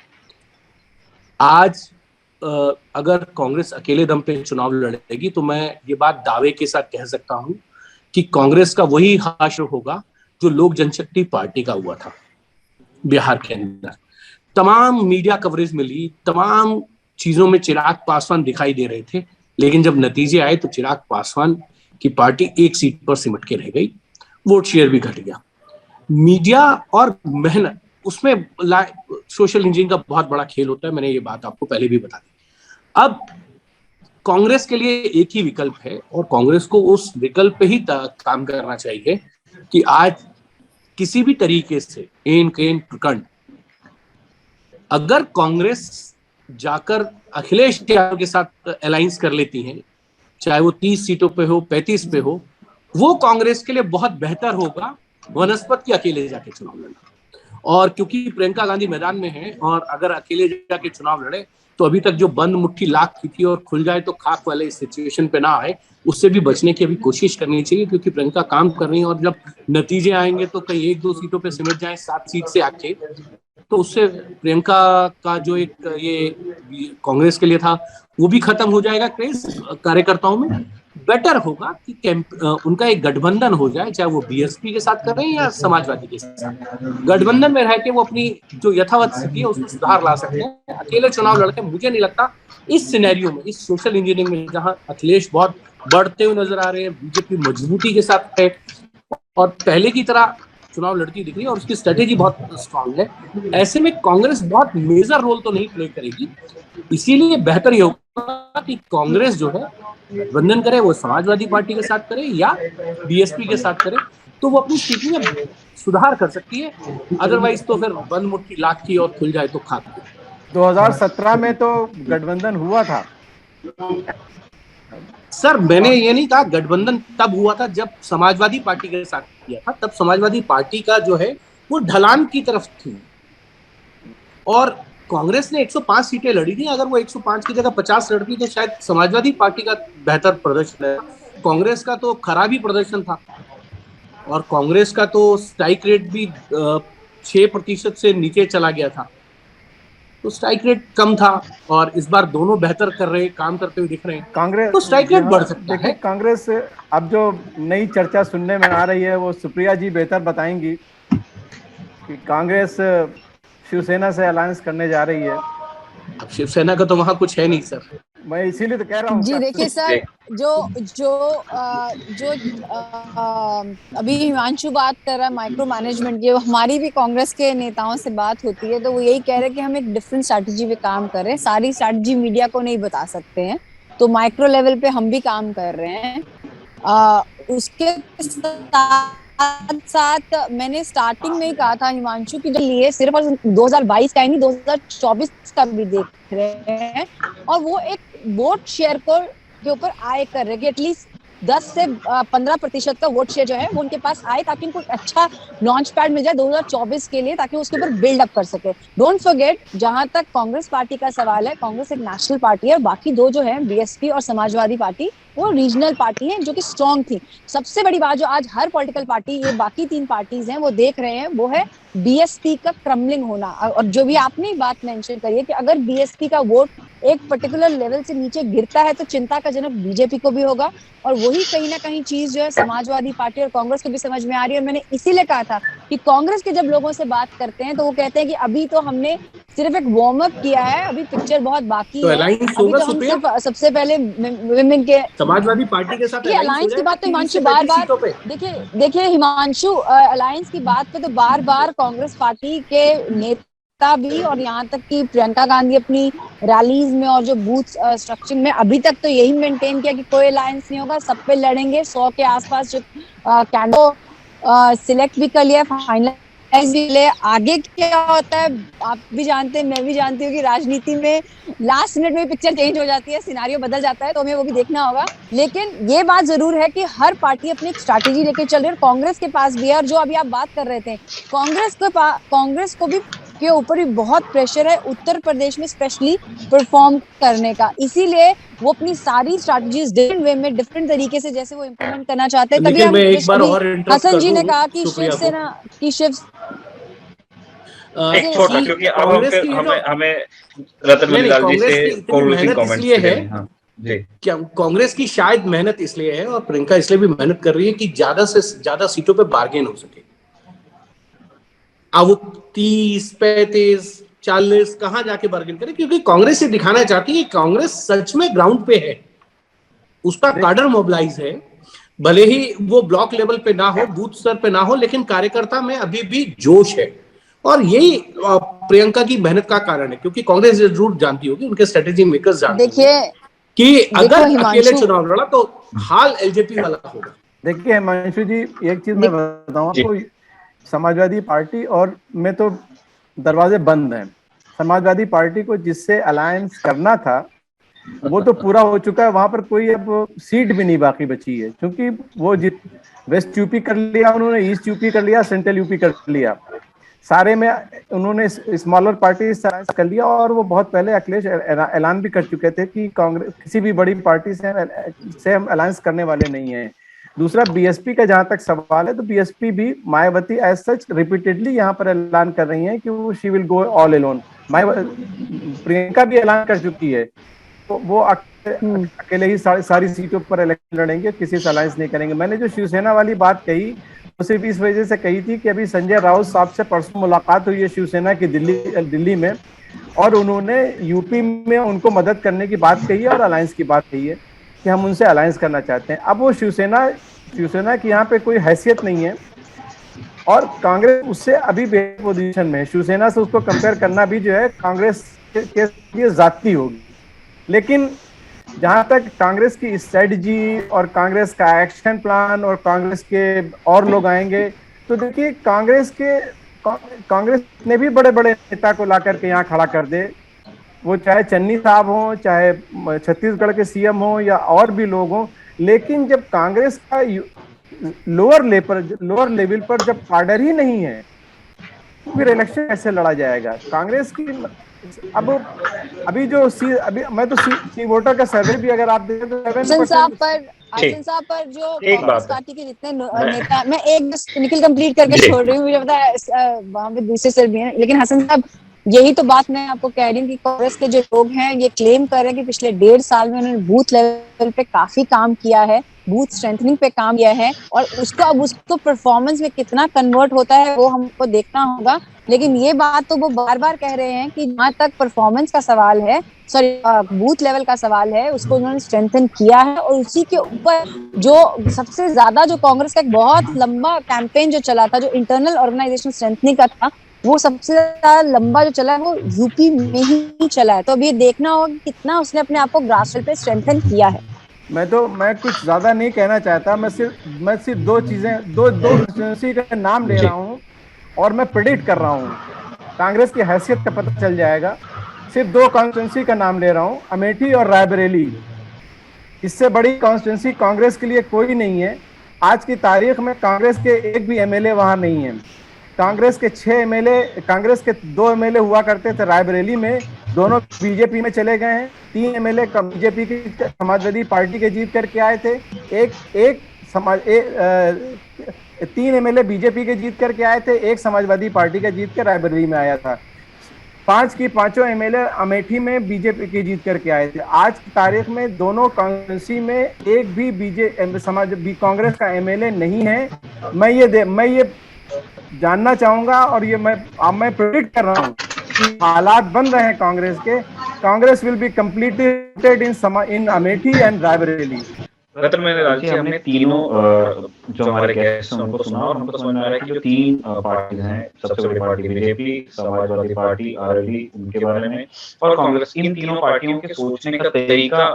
आज अगर कांग्रेस अकेले दम पे चुनाव लड़ेगी तो मैं ये बात दावे के साथ कह सकता हूं कि कांग्रेस का वही हाशिर होगा जो लोक जनशक्ति पार्टी का हुआ था बिहार के अंदर। तमाम मीडिया कवरेज मिली, तमाम चीजों में चिराग पासवान दिखाई दे रहे थे, लेकिन जब नतीजे आए तो चिराग पासवान की पार्टी एक सीट पर सिमट के रह गई, वोट शेयर भी घट गया। मीडिया और मेहनत, उसमें सोशल इंजीनियरिंग का बहुत बड़ा खेल होता है, मैंने ये बात आपको पहले भी बता दी। अब कांग्रेस के लिए एक ही विकल्प है और कांग्रेस को उस विकल्प पे ही काम करना चाहिए कि आज किसी भी तरीके से एन केन प्रकंड, अगर कांग्रेस जाकर अखिलेश यादव के साथ अलायंस कर लेती है, चाहे वो 30 सीटों पे हो 35 पे हो, वो कांग्रेस के लिए बहुत बेहतर होगा वनस्पत की अकेले जाके चुनाव लड़ना। और क्योंकि प्रियंका गांधी मैदान में है और अगर अकेले जाके चुनाव लड़े तो अभी तक जो बंद मुट्ठी लाख की थी और खुल जाए तो खाक वाले सिचुएशन पे ना आए, उससे भी बचने की अभी कोशिश करनी चाहिए, क्योंकि प्रियंका काम कर रही है और जब नतीजे आएंगे तो कहीं 1-2 सीटों पे सिमट जाए 7 सीट से आके, तो उससे प्रियंका का जो एक ये कांग्रेस के लिए था वो भी खत्म हो जाएगा क्रेज कार्यकर्ताओं में। बेटर होगा कि उनका एक गठबंधन हो जाए, चाहे वो बीएसपी के साथ कर रहे हैं या समाजवादी के साथ। गठबंधन में रह के वो अपनी जो यथावत स्थिति है उसमें सुधार ला सकते हैं। अकेले चुनाव लड़के मुझे नहीं लगता इस सिनेरियो में, इस सोशल इंजीनियरिंग में जहां अखिलेश बहुत बढ़ते हुए नजर आ रहे हैं, बीजेपी मजबूती के साथ है और पहले की तरह चुनाव लड़ती दिख रही है और उसकी स्ट्रेटेजी बहुत स्ट्रांग है, ऐसे में कांग्रेस बहुत मेजर रोल तो नहीं प्ले करेगी। इसीलिए बेहतर ये होगा कि कांग्रेस जो है गठबंधन करे, वो समाजवादी पार्टी के साथ करे या बीएसपी के साथ करे, तो वो अपनी स्थिति में सुधार कर सकती है। अदरवाइज तो फिर बंद मुट्ठी लाख की और खुल जाए तो खाक। 2017 में तो गठबंधन हुआ था सर, मैंने ये नहीं कहा गठबंधन तब हुआ था जब समाजवादी पार्टी के साथ किया था, तब समाजवादी पार्टी का जो है वो ढलान की तरफ थी और कांग्रेस ने 105 सीटें लड़ी थी। अगर वो 105 की जगह 50 लड़ती तो शायद समाजवादी पार्टी का बेहतर प्रदर्शन है। कांग्रेस का तो खराब ही प्रदर्शन था और कांग्रेस का तो स्ट्राइक रेट भी 6% से नीचे चला गया था, तो स्ट्राइक रेट कम था और इस बार दोनों बेहतर कर रहे, काम करते हुए दिख रहे हैं। कांग्रेस तो स्ट्राइक रेट बढ़ सकता है। कांग्रेस अब जो नई चर्चा सुनने में आ रही है वो सुप्रिया जी बेहतर बताएंगी कि कांग्रेस शिवसेना से अलायंस करने जा रही है। अब शिवसेना का तो वहां कुछ है नहीं सर, मैं इसीलिए तो कह रहा हूँ। जी देखिए सर, जो अभी हिमांशु बात कर रहा है माइक्रो मैनेजमेंट की, हमारी भी कांग्रेस के नेताओं से बात होती है तो वो यही कह रहे हैं कि हम एक डिफरेंट स्ट्रैटेजी पे काम कर रहे हैं, सारी स्ट्रैटेजी मीडिया को नहीं बता सकते हैं, तो माइक्रो लेवल पे हम भी काम कर रहे हैं। उसके साथ मैंने स्टार्टिंग में ही कहा था हिमांशु की जो लिए सिर्फ 2022 का ही नहीं 2024 का भी देख रहे हैं और वो एक वोट शेयर को के ऊपर आय कर रहे हैं कि एटलीस्ट 10 से 15% का वोट शेयर जो है वो उनके पास आए, ताकि उनको अच्छा लॉन्च पैड मिल जाए 2024 के लिए, ताकि उसके ऊपर बिल्ड अप कर सके। डोंट फॉरगेट, जहां तक कांग्रेस पार्टी का सवाल है, कांग्रेस एक नेशनल पार्टी है और बाकी दो जो है बीएसपी और समाजवादी पार्टी वो रीजनल पार्टी है जो कि स्ट्रॉन्ग थी। सबसे बड़ी बात जो आज हर पॉलिटिकल पार्टी, ये बाकी 3 पार्टीज हैं, वो देख रहे हैं, वो है बीएसपी का क्रम्बलिंग होना। और जो भी आपने बात मेंशन करी है कि अगर बीएसपी का वोट एक पर्टिकुलर लेवल से नीचे गिरता है तो चिंता का जनक बीजेपी को भी होगा, और वही कहीं ना कहीं चीज जो है समाजवादी पार्टी और कांग्रेस को भी समझ में आ रही है। और मैंने इसीलिए कहा था कि कांग्रेस के जब लोगों से बात करते हैं तो वो कहते हैं कि अभी तो हमने सिर्फ एक वार्म अप किया है, अभी पिक्चर बहुत बाकी तो है, अलायंस अभी होगा तो हम सुप्रिया? सिर्फ सबसे पहले विमेन के समाजवादी पार्टी के साथ ये अलायंस की बात तो हिमांशु बार बार देखिए हिमांशु, अलायंस की बात पे तो बार बार कांग्रेस पार्टी के नेता भी और यहाँ तक कि प्रियंका गांधी अपनी रैलीज में और जो बूथ स्ट्रक्चरिंग में अभी तक तो यही मेंटेन किया कि कोई अलायंस नहीं होगा, सब पे लड़ेंगे। 100 के आसपास जो कैंडिडेट सिलेक्ट भी कर लिया, फाइनलाइज भी ले। आगे क्या होता है आप भी जानते हैं, मैं भी जानती हूँ कि राजनीति में लास्ट मिनट में पिक्चर चेंज हो जाती है, सिनारियो बदल जाता है, तो हमें वो भी देखना होगा। लेकिन ये बात जरूर है कि हर पार्टी अपनी एक स्ट्रैटेजी लेके चल रही है, कांग्रेस के पास भी है। और जो अभी आप बात कर रहे थे, कांग्रेस को भी के ऊपर भी बहुत प्रेशर है उत्तर प्रदेश में स्पेशली परफॉर्म करने का, इसीलिए वो अपनी सारी स्ट्रैटेजीज डिफरेंट वे में, डिफरेंट तरीके से जैसे वो इम्प्लीमेंट करना चाहते हैं। तभी हम हसन जी ने कहा कि शिवसेना की एक छोटा, क्योंकि अब हमें रतन लाल जी से क्लोजिंग कमेंट्स है जी। क्या कांग्रेस की शायद मेहनत इसलिए है और प्रियंका इसलिए भी मेहनत कर रही है कि ज्यादा से ज्यादा सीटों पे बार्गेन हो सके। अब वो 30, 35, 40 कहां जाके बार्गेन करे, क्योंकि कांग्रेस ये दिखाना चाहती है कि कांग्रेस सच में ग्राउंड पे है, उसका कार्डर मोबिलाइज है। भले ही वो ब्लॉक लेवल पे ना हो, बूथ स्तर पे ना हो, लेकिन कार्यकर्ता में अभी भी जोश है। और यही प्रियंका की मेहनत का कारण है, क्योंकि कांग्रेस जरूर जानती होगी, उनके स्ट्रेटेजी मेकर्स जानते हैं कि अगर अकेले चुनाव लड़ा तो हाल एलजेपी वाला होगा। देखिए हिमांशु जी, एक चीज मैं बताऊं आपको, समाजवादी पार्टी और में तो दरवाजे बंद हैं। समाजवादी पार्टी को जिससे अलायंस करना था वो तो पूरा हो चुका है, वहां पर कोई अब सीट भी नहीं बाकी बची है, क्योंकि वो वेस्ट यूपी कर लिया उन्होंने, ईस्ट यूपी कर लिया, सेंट्रल यूपी कर लिया, सारे में उन्होंने स्मॉलर पार्टी अलायंस कर लिया। और वो बहुत पहले अखिलेश ऐलान भी कर चुके थे कि कांग्रेस किसी भी बड़ी पार्टी से हम अलायंस करने वाले नहीं है। दूसरा, बीएसपी का जहां तक सवाल है, तो बीएसपी भी, मायावती एज सच रिपीटेडली यहाँ पर ऐलान कर रही हैं कि वो she will go all alone. Priyanka भी ऐलान कर चुकी है, तो वो अकेले ही सारी सीटों पर इलेक्शन लड़ेंगे, किसी से अलायंस नहीं करेंगे। मैंने जो शिवसेना वाली बात कही वो सिर्फ इस वजह से कही थी कि अभी संजय राउत साहब से परसों मुलाकात हुई है शिवसेना की दिल्ली में, और उन्होंने यूपी में उनको मदद करने की बात कही है और अलायंस की बात कही है कि हम उनसे अलायंस करना चाहते हैं। अब वो शिवसेना की यहाँ पे कोई हैसियत नहीं है और कांग्रेस उससे अभी बेहतर पोजीशन में है। शिवसेना से उसको कंपेयर करना भी जो है कांग्रेस के लिए जाती होगी। लेकिन जहां तक कांग्रेस की स्ट्रेटजी और कांग्रेस का एक्शन प्लान और कांग्रेस के और लोग आएंगे, तो देखिए कांग्रेस ने भी बड़े बड़े नेता को ला करके यहाँ खड़ा कर दे, वो चाहे चन्नी साहब हो, चाहे छत्तीसगढ़ के सीएम हो या और भी लोग हों, लेकिन जब कांग्रेस का लोअर लेवल पर जब कार्डर ही नहीं है तो फिर इलेक्शन कैसे लड़ा जाएगा? कांग्रेस की अभी जो मैं तो सी वोटर का सर्वे भी अगर आप देखें तो 7% पर जो कांग्रेस पार्टी के जितने नेता, मैं एक निकल कंप्लीट करके छोड़ रही हूँ, मुझे पता है वहां पे दूसरे सर भी हैं, लेकिन हसन साहब यही तो बात मैं आपको कह रही हूँ कि कांग्रेस के जो लोग हैं ये क्लेम कर रहे हैं कि पिछले 1.5 साल में उन्होंने बूथ लेवल पे काफी काम किया है, बूथ स्ट्रेंथनिंग पे काम किया है, और उसको परफॉर्मेंस में कितना कन्वर्ट होता है वो हमको देखना होगा। लेकिन ये बात तो वो बार बार कह रहे हैं कि जहाँ तक परफॉर्मेंस का सवाल है, बूथ लेवल का सवाल है, उसको उन्होंने स्ट्रेंथन किया है। और उसी के ऊपर जो सबसे ज्यादा जो कांग्रेस का एक बहुत लंबा कैंपेन जो चला था, जो इंटरनल ऑर्गेनाइजेशन स्ट्रेंथनिंग का था, वो सबसे ज्यादा लंबा जो चला है वो यूपी में ही चला है। तो अब ये देखना होगा कि कितना उसने अपने आप को ग्रास लेवल पे स्ट्रेंथन किया है। मैं कुछ ज्यादा नहीं कहना चाहता, मैं सिर्फ दो कंस्टिट्यूएंसी का नाम ले रहा हूँ और मैं प्रेडिक्ट कर रहा हूँ, कांग्रेस की हैसियत का पता चल जाएगा। सिर्फ 2 कंस्टिट्यूएंसी का नाम ले रहा हूँ, अमेठी और रायबरेली। इससे बड़ी कॉन्स्टिट्यूंसी कांग्रेस के लिए कोई नहीं है। आज की तारीख में कांग्रेस के एक भी एमएलए वहां नहीं है। कांग्रेस के 6 एमएलए, कांग्रेस के 2 एमएलए हुआ करते थे रायबरेली में, दोनों बीजेपी में चले गए हैं। 3 एमएलए बीजेपी की समाजवादी पार्टी के जीत करके आए थे। एक 3 एमएलए बीजेपी के जीत करके आए थे, एक समाजवादी पार्टी का जीत के रायबरेली में आया था। 5 की 5 एमएलए अमेठी में बीजेपी की जीत करके आए थे। आज की तारीख में दोनों कांग्रेसी में एक भी कांग्रेस का एमएलए नहीं है। मैं ये जानना चाहूंगा और ये मैं प्रेडिक्ट कर रहा हूँ कि हालात बन रहे हैं कांग्रेस के। Congress will be completed in Amethi and Raebareli. Ratan, मैंने राजी हमने तीनों जो हमारे गेस्ट हैं उनको सुना और हमको समझ में आ रहा है कि जो 3 पार्टीज हैं, सबसे बड़ी party BJP, Samajwadi party RLD, उनके बारे में, और कांग्रेस, इन तीनों पार्टियों के सोचने का तरीका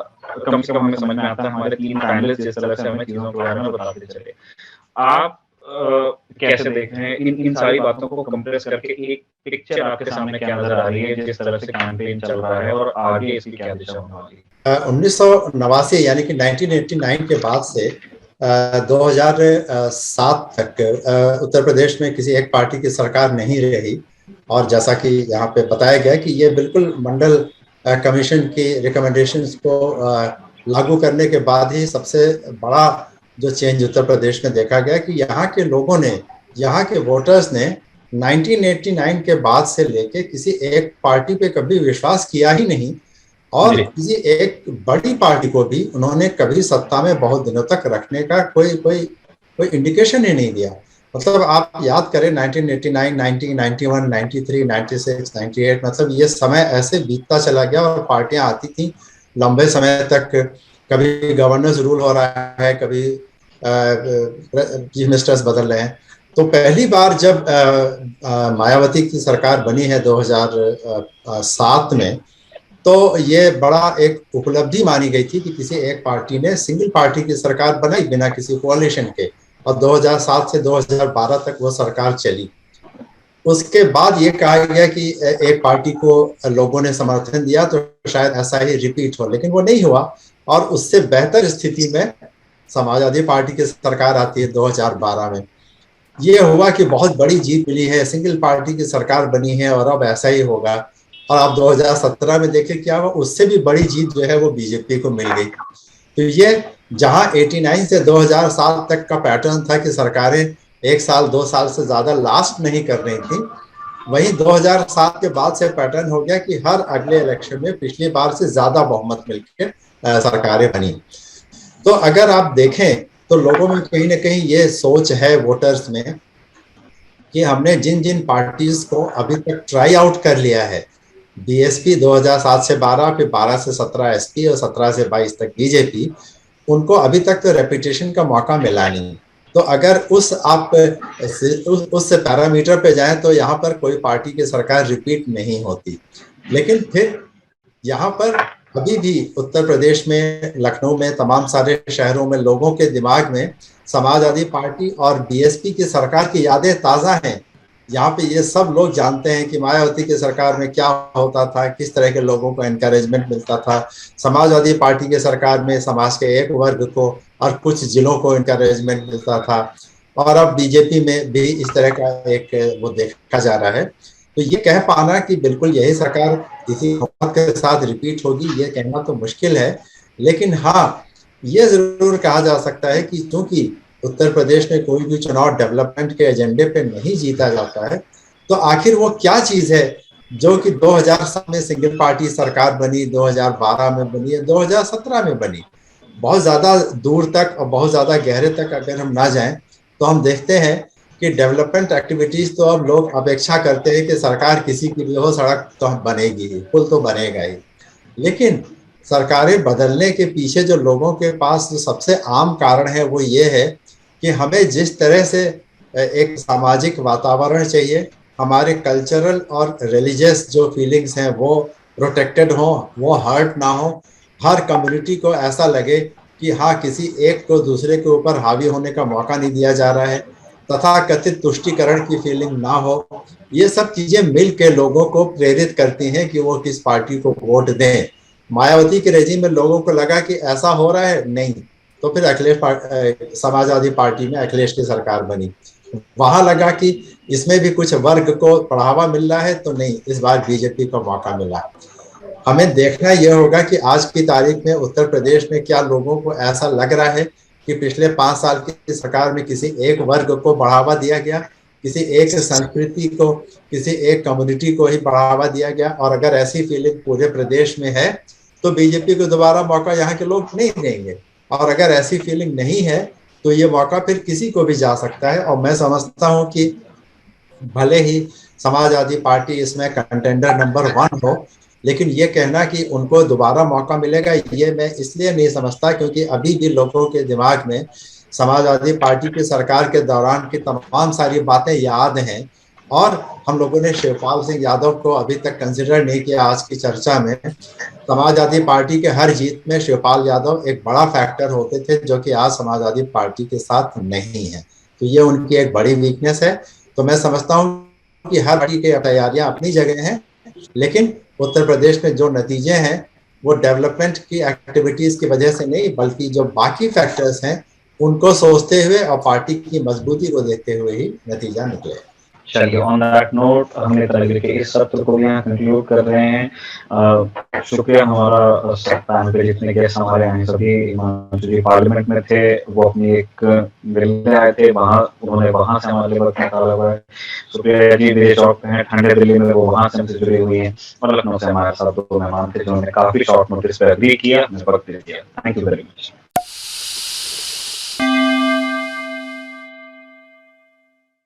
कम से कम हमें समझ में आता है। हमारे 3 पैनलिस्ट जिस तरह से हमें चीजों के बारे में बताते चले, आप कैसे देख रहे हैं इन सारी बातों को कंप्रेस करके एक पिक्चर आपके सामने क्या नजर आ रही है जिस तरह से कैंपेन चल रहा है और आगे इसकी क्या दिशा होने वाली है? 1989 यानी कि 1989 के बाद से 2007 तक उत्तर प्रदेश में किसी एक पार्टी की सरकार नहीं रही। और जैसा कि यहाँ पे बताया गया कि ये बिल्कुल मंडल कमीशन की रिकमेंडेशंस को लागू करने के बाद ही सबसे बड़ा जो चेंज उत्तर प्रदेश में देखा गया कि यहाँ के लोगों ने, यहाँ के वोटर्स ने 1989 के बाद से लेके किसी एक पार्टी पे कभी विश्वास किया ही नहीं और किसी एक बड़ी पार्टी को भी उन्होंने कभी सत्ता में बहुत दिनों तक रखने का कोई इंडिकेशन ही नहीं दिया। मतलब आप याद करें 1989, 1991, 93, 96, 98, मतलब ये समय ऐसे बीतता चला गया और पार्टियां आती थी लंबे समय तक। कभी गवर्नर्स रूल हो रहा है, कभी चीफ मिनिस्टर्स बदल रहे हैं। तो पहली बार जब मायावती की सरकार बनी है 2007 में, तो ये बड़ा एक उपलब्धि मानी गई थी कि किसी एक पार्टी ने सिंगल पार्टी की सरकार बनाई बिना किसी कोalition के, और 2007 से 2012 तक वो सरकार चली। उसके बाद ये कहा गया कि एक पार्टी को लोगों ने समर्थन दिया तो शायद ऐसा ही रिपीट हो, लेकिन वो नहीं हुआ। और उससे बेहतर स्थिति में समाजवादी पार्टी की सरकार आती है 2012 में। ये हुआ कि बहुत बड़ी जीत मिली है, सिंगल पार्टी की सरकार बनी है और अब ऐसा ही होगा। और अब 2017 में देखें क्या हुआ, उससे भी बड़ी जीत जो है वो बीजेपी को मिल गई। तो ये जहां 89 से 2007 तक का पैटर्न था कि सरकारें 1 साल 2 साल से ज्यादा लास्ट नहीं कर रही थी, वहीं 2007 के बाद से पैटर्न हो गया कि हर अगले इलेक्शन में पिछली बार से ज्यादा बहुमत मिलकर सरकारें बनी। तो अगर आप देखें तो लोगों में कहीं ना कहीं ये सोच है वोटर्स में कि हमने जिन जिन पार्टीज को अभी तक ट्राई आउट कर लिया है, बीएसपी 2007 से 12, फिर 12 से 17 एसपी और 17 से 22 तक बीजेपी, उनको अभी तक तो रेपुटेशन का मौका मिला नहीं। तो अगर उस पैरामीटर पे जाएं तो यहाँ पर कोई पार्टी की सरकार रिपीट नहीं होती। लेकिन फिर यहाँ पर अभी भी उत्तर प्रदेश में, लखनऊ में, तमाम सारे शहरों में लोगों के दिमाग में समाजवादी पार्टी और बीएसपी की सरकार की यादें ताज़ा हैं। यहाँ पे ये सब लोग जानते हैं कि मायावती की सरकार में क्या होता था, किस तरह के लोगों को एनकरेजमेंट मिलता था। समाजवादी पार्टी की सरकार में समाज के एक वर्ग को और कुछ जिलों को एनकरेजमेंट मिलता था, और अब बीजेपी में भी इस तरह का एक वो देखा जा रहा है। तो ये कह पाना कि बिल्कुल यही सरकार इसी हुकूमत के साथ रिपीट होगी, ये कहना तो मुश्किल है। लेकिन हाँ, ये जरूर कहा जा सकता है कि चूंकि उत्तर प्रदेश में कोई भी चुनाव डेवलपमेंट के एजेंडे पे नहीं जीता जाता है, तो आखिर वो क्या चीज है जो कि 2007 में सिंगल पार्टी सरकार बनी, 2012 में बनी है, 2017 में बनी। बहुत ज्यादा दूर तक और बहुत ज्यादा गहरे तक अगर हम ना जाएं तो हम देखते हैं कि डेवलपमेंट एक्टिविटीज तो अब लोग अपेक्षा करते हैं कि सरकार किसी के लिए हो, सड़क तो बनेगी ही, पुल तो बनेगा ही। लेकिन सरकारें बदलने के पीछे जो लोगों के पास जो सबसे आम कारण है वो ये है कि हमें जिस तरह से एक सामाजिक वातावरण चाहिए, हमारे कल्चरल और रिलीजियस जो फीलिंग्स हैं वो प्रोटेक्टेड हो, वो हर्ट ना हो। हर कम्युनिटी को ऐसा लगे कि हाँ, किसी एक को दूसरे के ऊपर हावी होने का मौका नहीं दिया जा रहा है, तथा कथित तुष्टीकरण की फीलिंग ना हो। ये सब चीजें मिल के लोगों को प्रेरित करती हैं कि वो किस पार्टी को वोट दें। मायावती के रेजिम में लोगों को लगा कि ऐसा हो रहा है, नहीं, तो फिर समाजवादी पार्टी में अखिलेश की सरकार बनी। वहां लगा कि इसमें भी कुछ वर्ग को बढ़ावा मिल रहा है, तो नहीं, इस बार बीजेपी को मौका मिला। हमें देखना यह होगा कि आज की तारीख में उत्तर प्रदेश में क्या लोगों को ऐसा लग रहा है कि पिछले 5 साल की सरकार में किसी एक वर्ग को बढ़ावा दिया गया, किसी एक संस्कृति को, किसी एक कम्युनिटी को ही बढ़ावा दिया गया। और अगर ऐसी फीलिंग पूरे प्रदेश में है तो बीजेपी को दोबारा मौका यहाँ के लोग नहीं देंगे। और अगर ऐसी फीलिंग नहीं है तो ये मौका फिर किसी को भी जा सकता है। और मैं समझता हूँ कि भले ही समाजवादी पार्टी इसमें कंटेंडर नंबर 1 हो, लेकिन ये कहना कि उनको दोबारा मौका मिलेगा, ये मैं इसलिए नहीं समझता क्योंकि अभी भी लोगों के दिमाग में समाजवादी पार्टी की सरकार के दौरान की तमाम सारी बातें याद हैं। और हम लोगों ने शिवपाल सिंह यादव को अभी तक कंसिडर नहीं किया आज की चर्चा में। समाजवादी पार्टी के हर जीत में शिवपाल यादव एक बड़ा फैक्टर होते थे, जो कि आज समाजवादी पार्टी के साथ नहीं है। तो ये उनकी एक बड़ी वीकनेस है। तो मैं समझता हूँ कि हर पार्टी की तैयारियां अपनी जगह हैं, लेकिन उत्तर प्रदेश में जो नतीजे हैं वो डेवलपमेंट की एक्टिविटीज की वजह से नहीं, बल्कि जो बाकी फैक्टर्स हैं उनको सोचते हुए और पार्टी की मजबूती को देखते हुए ही नतीजा निकले। चलिए, ऑन दैट नोट हम तरीके के इस सत्र को भी यहाँ कंक्लूड कर रहे हैं। शुक्रिया हमारा सप्ताह पे जितने गेस्ट हमारे आए सभी जो पार्लियामेंट में थे वो अपनी एक बिल ले आए थे, उन्होंने वहां से हमारे वक्त निकाला हुआ है। शुक्रिया जी, विदेश चौक पे हैं ठंडे दिल्ली में, वो वहां से हमसे जुड़ी हुई है। और लखनऊ से हमारे साथ 2 मेहमान थे जिन्होंने काफी शॉर्ट नोटिस पर एग्री किया, वक्त दिया। Thank you very much.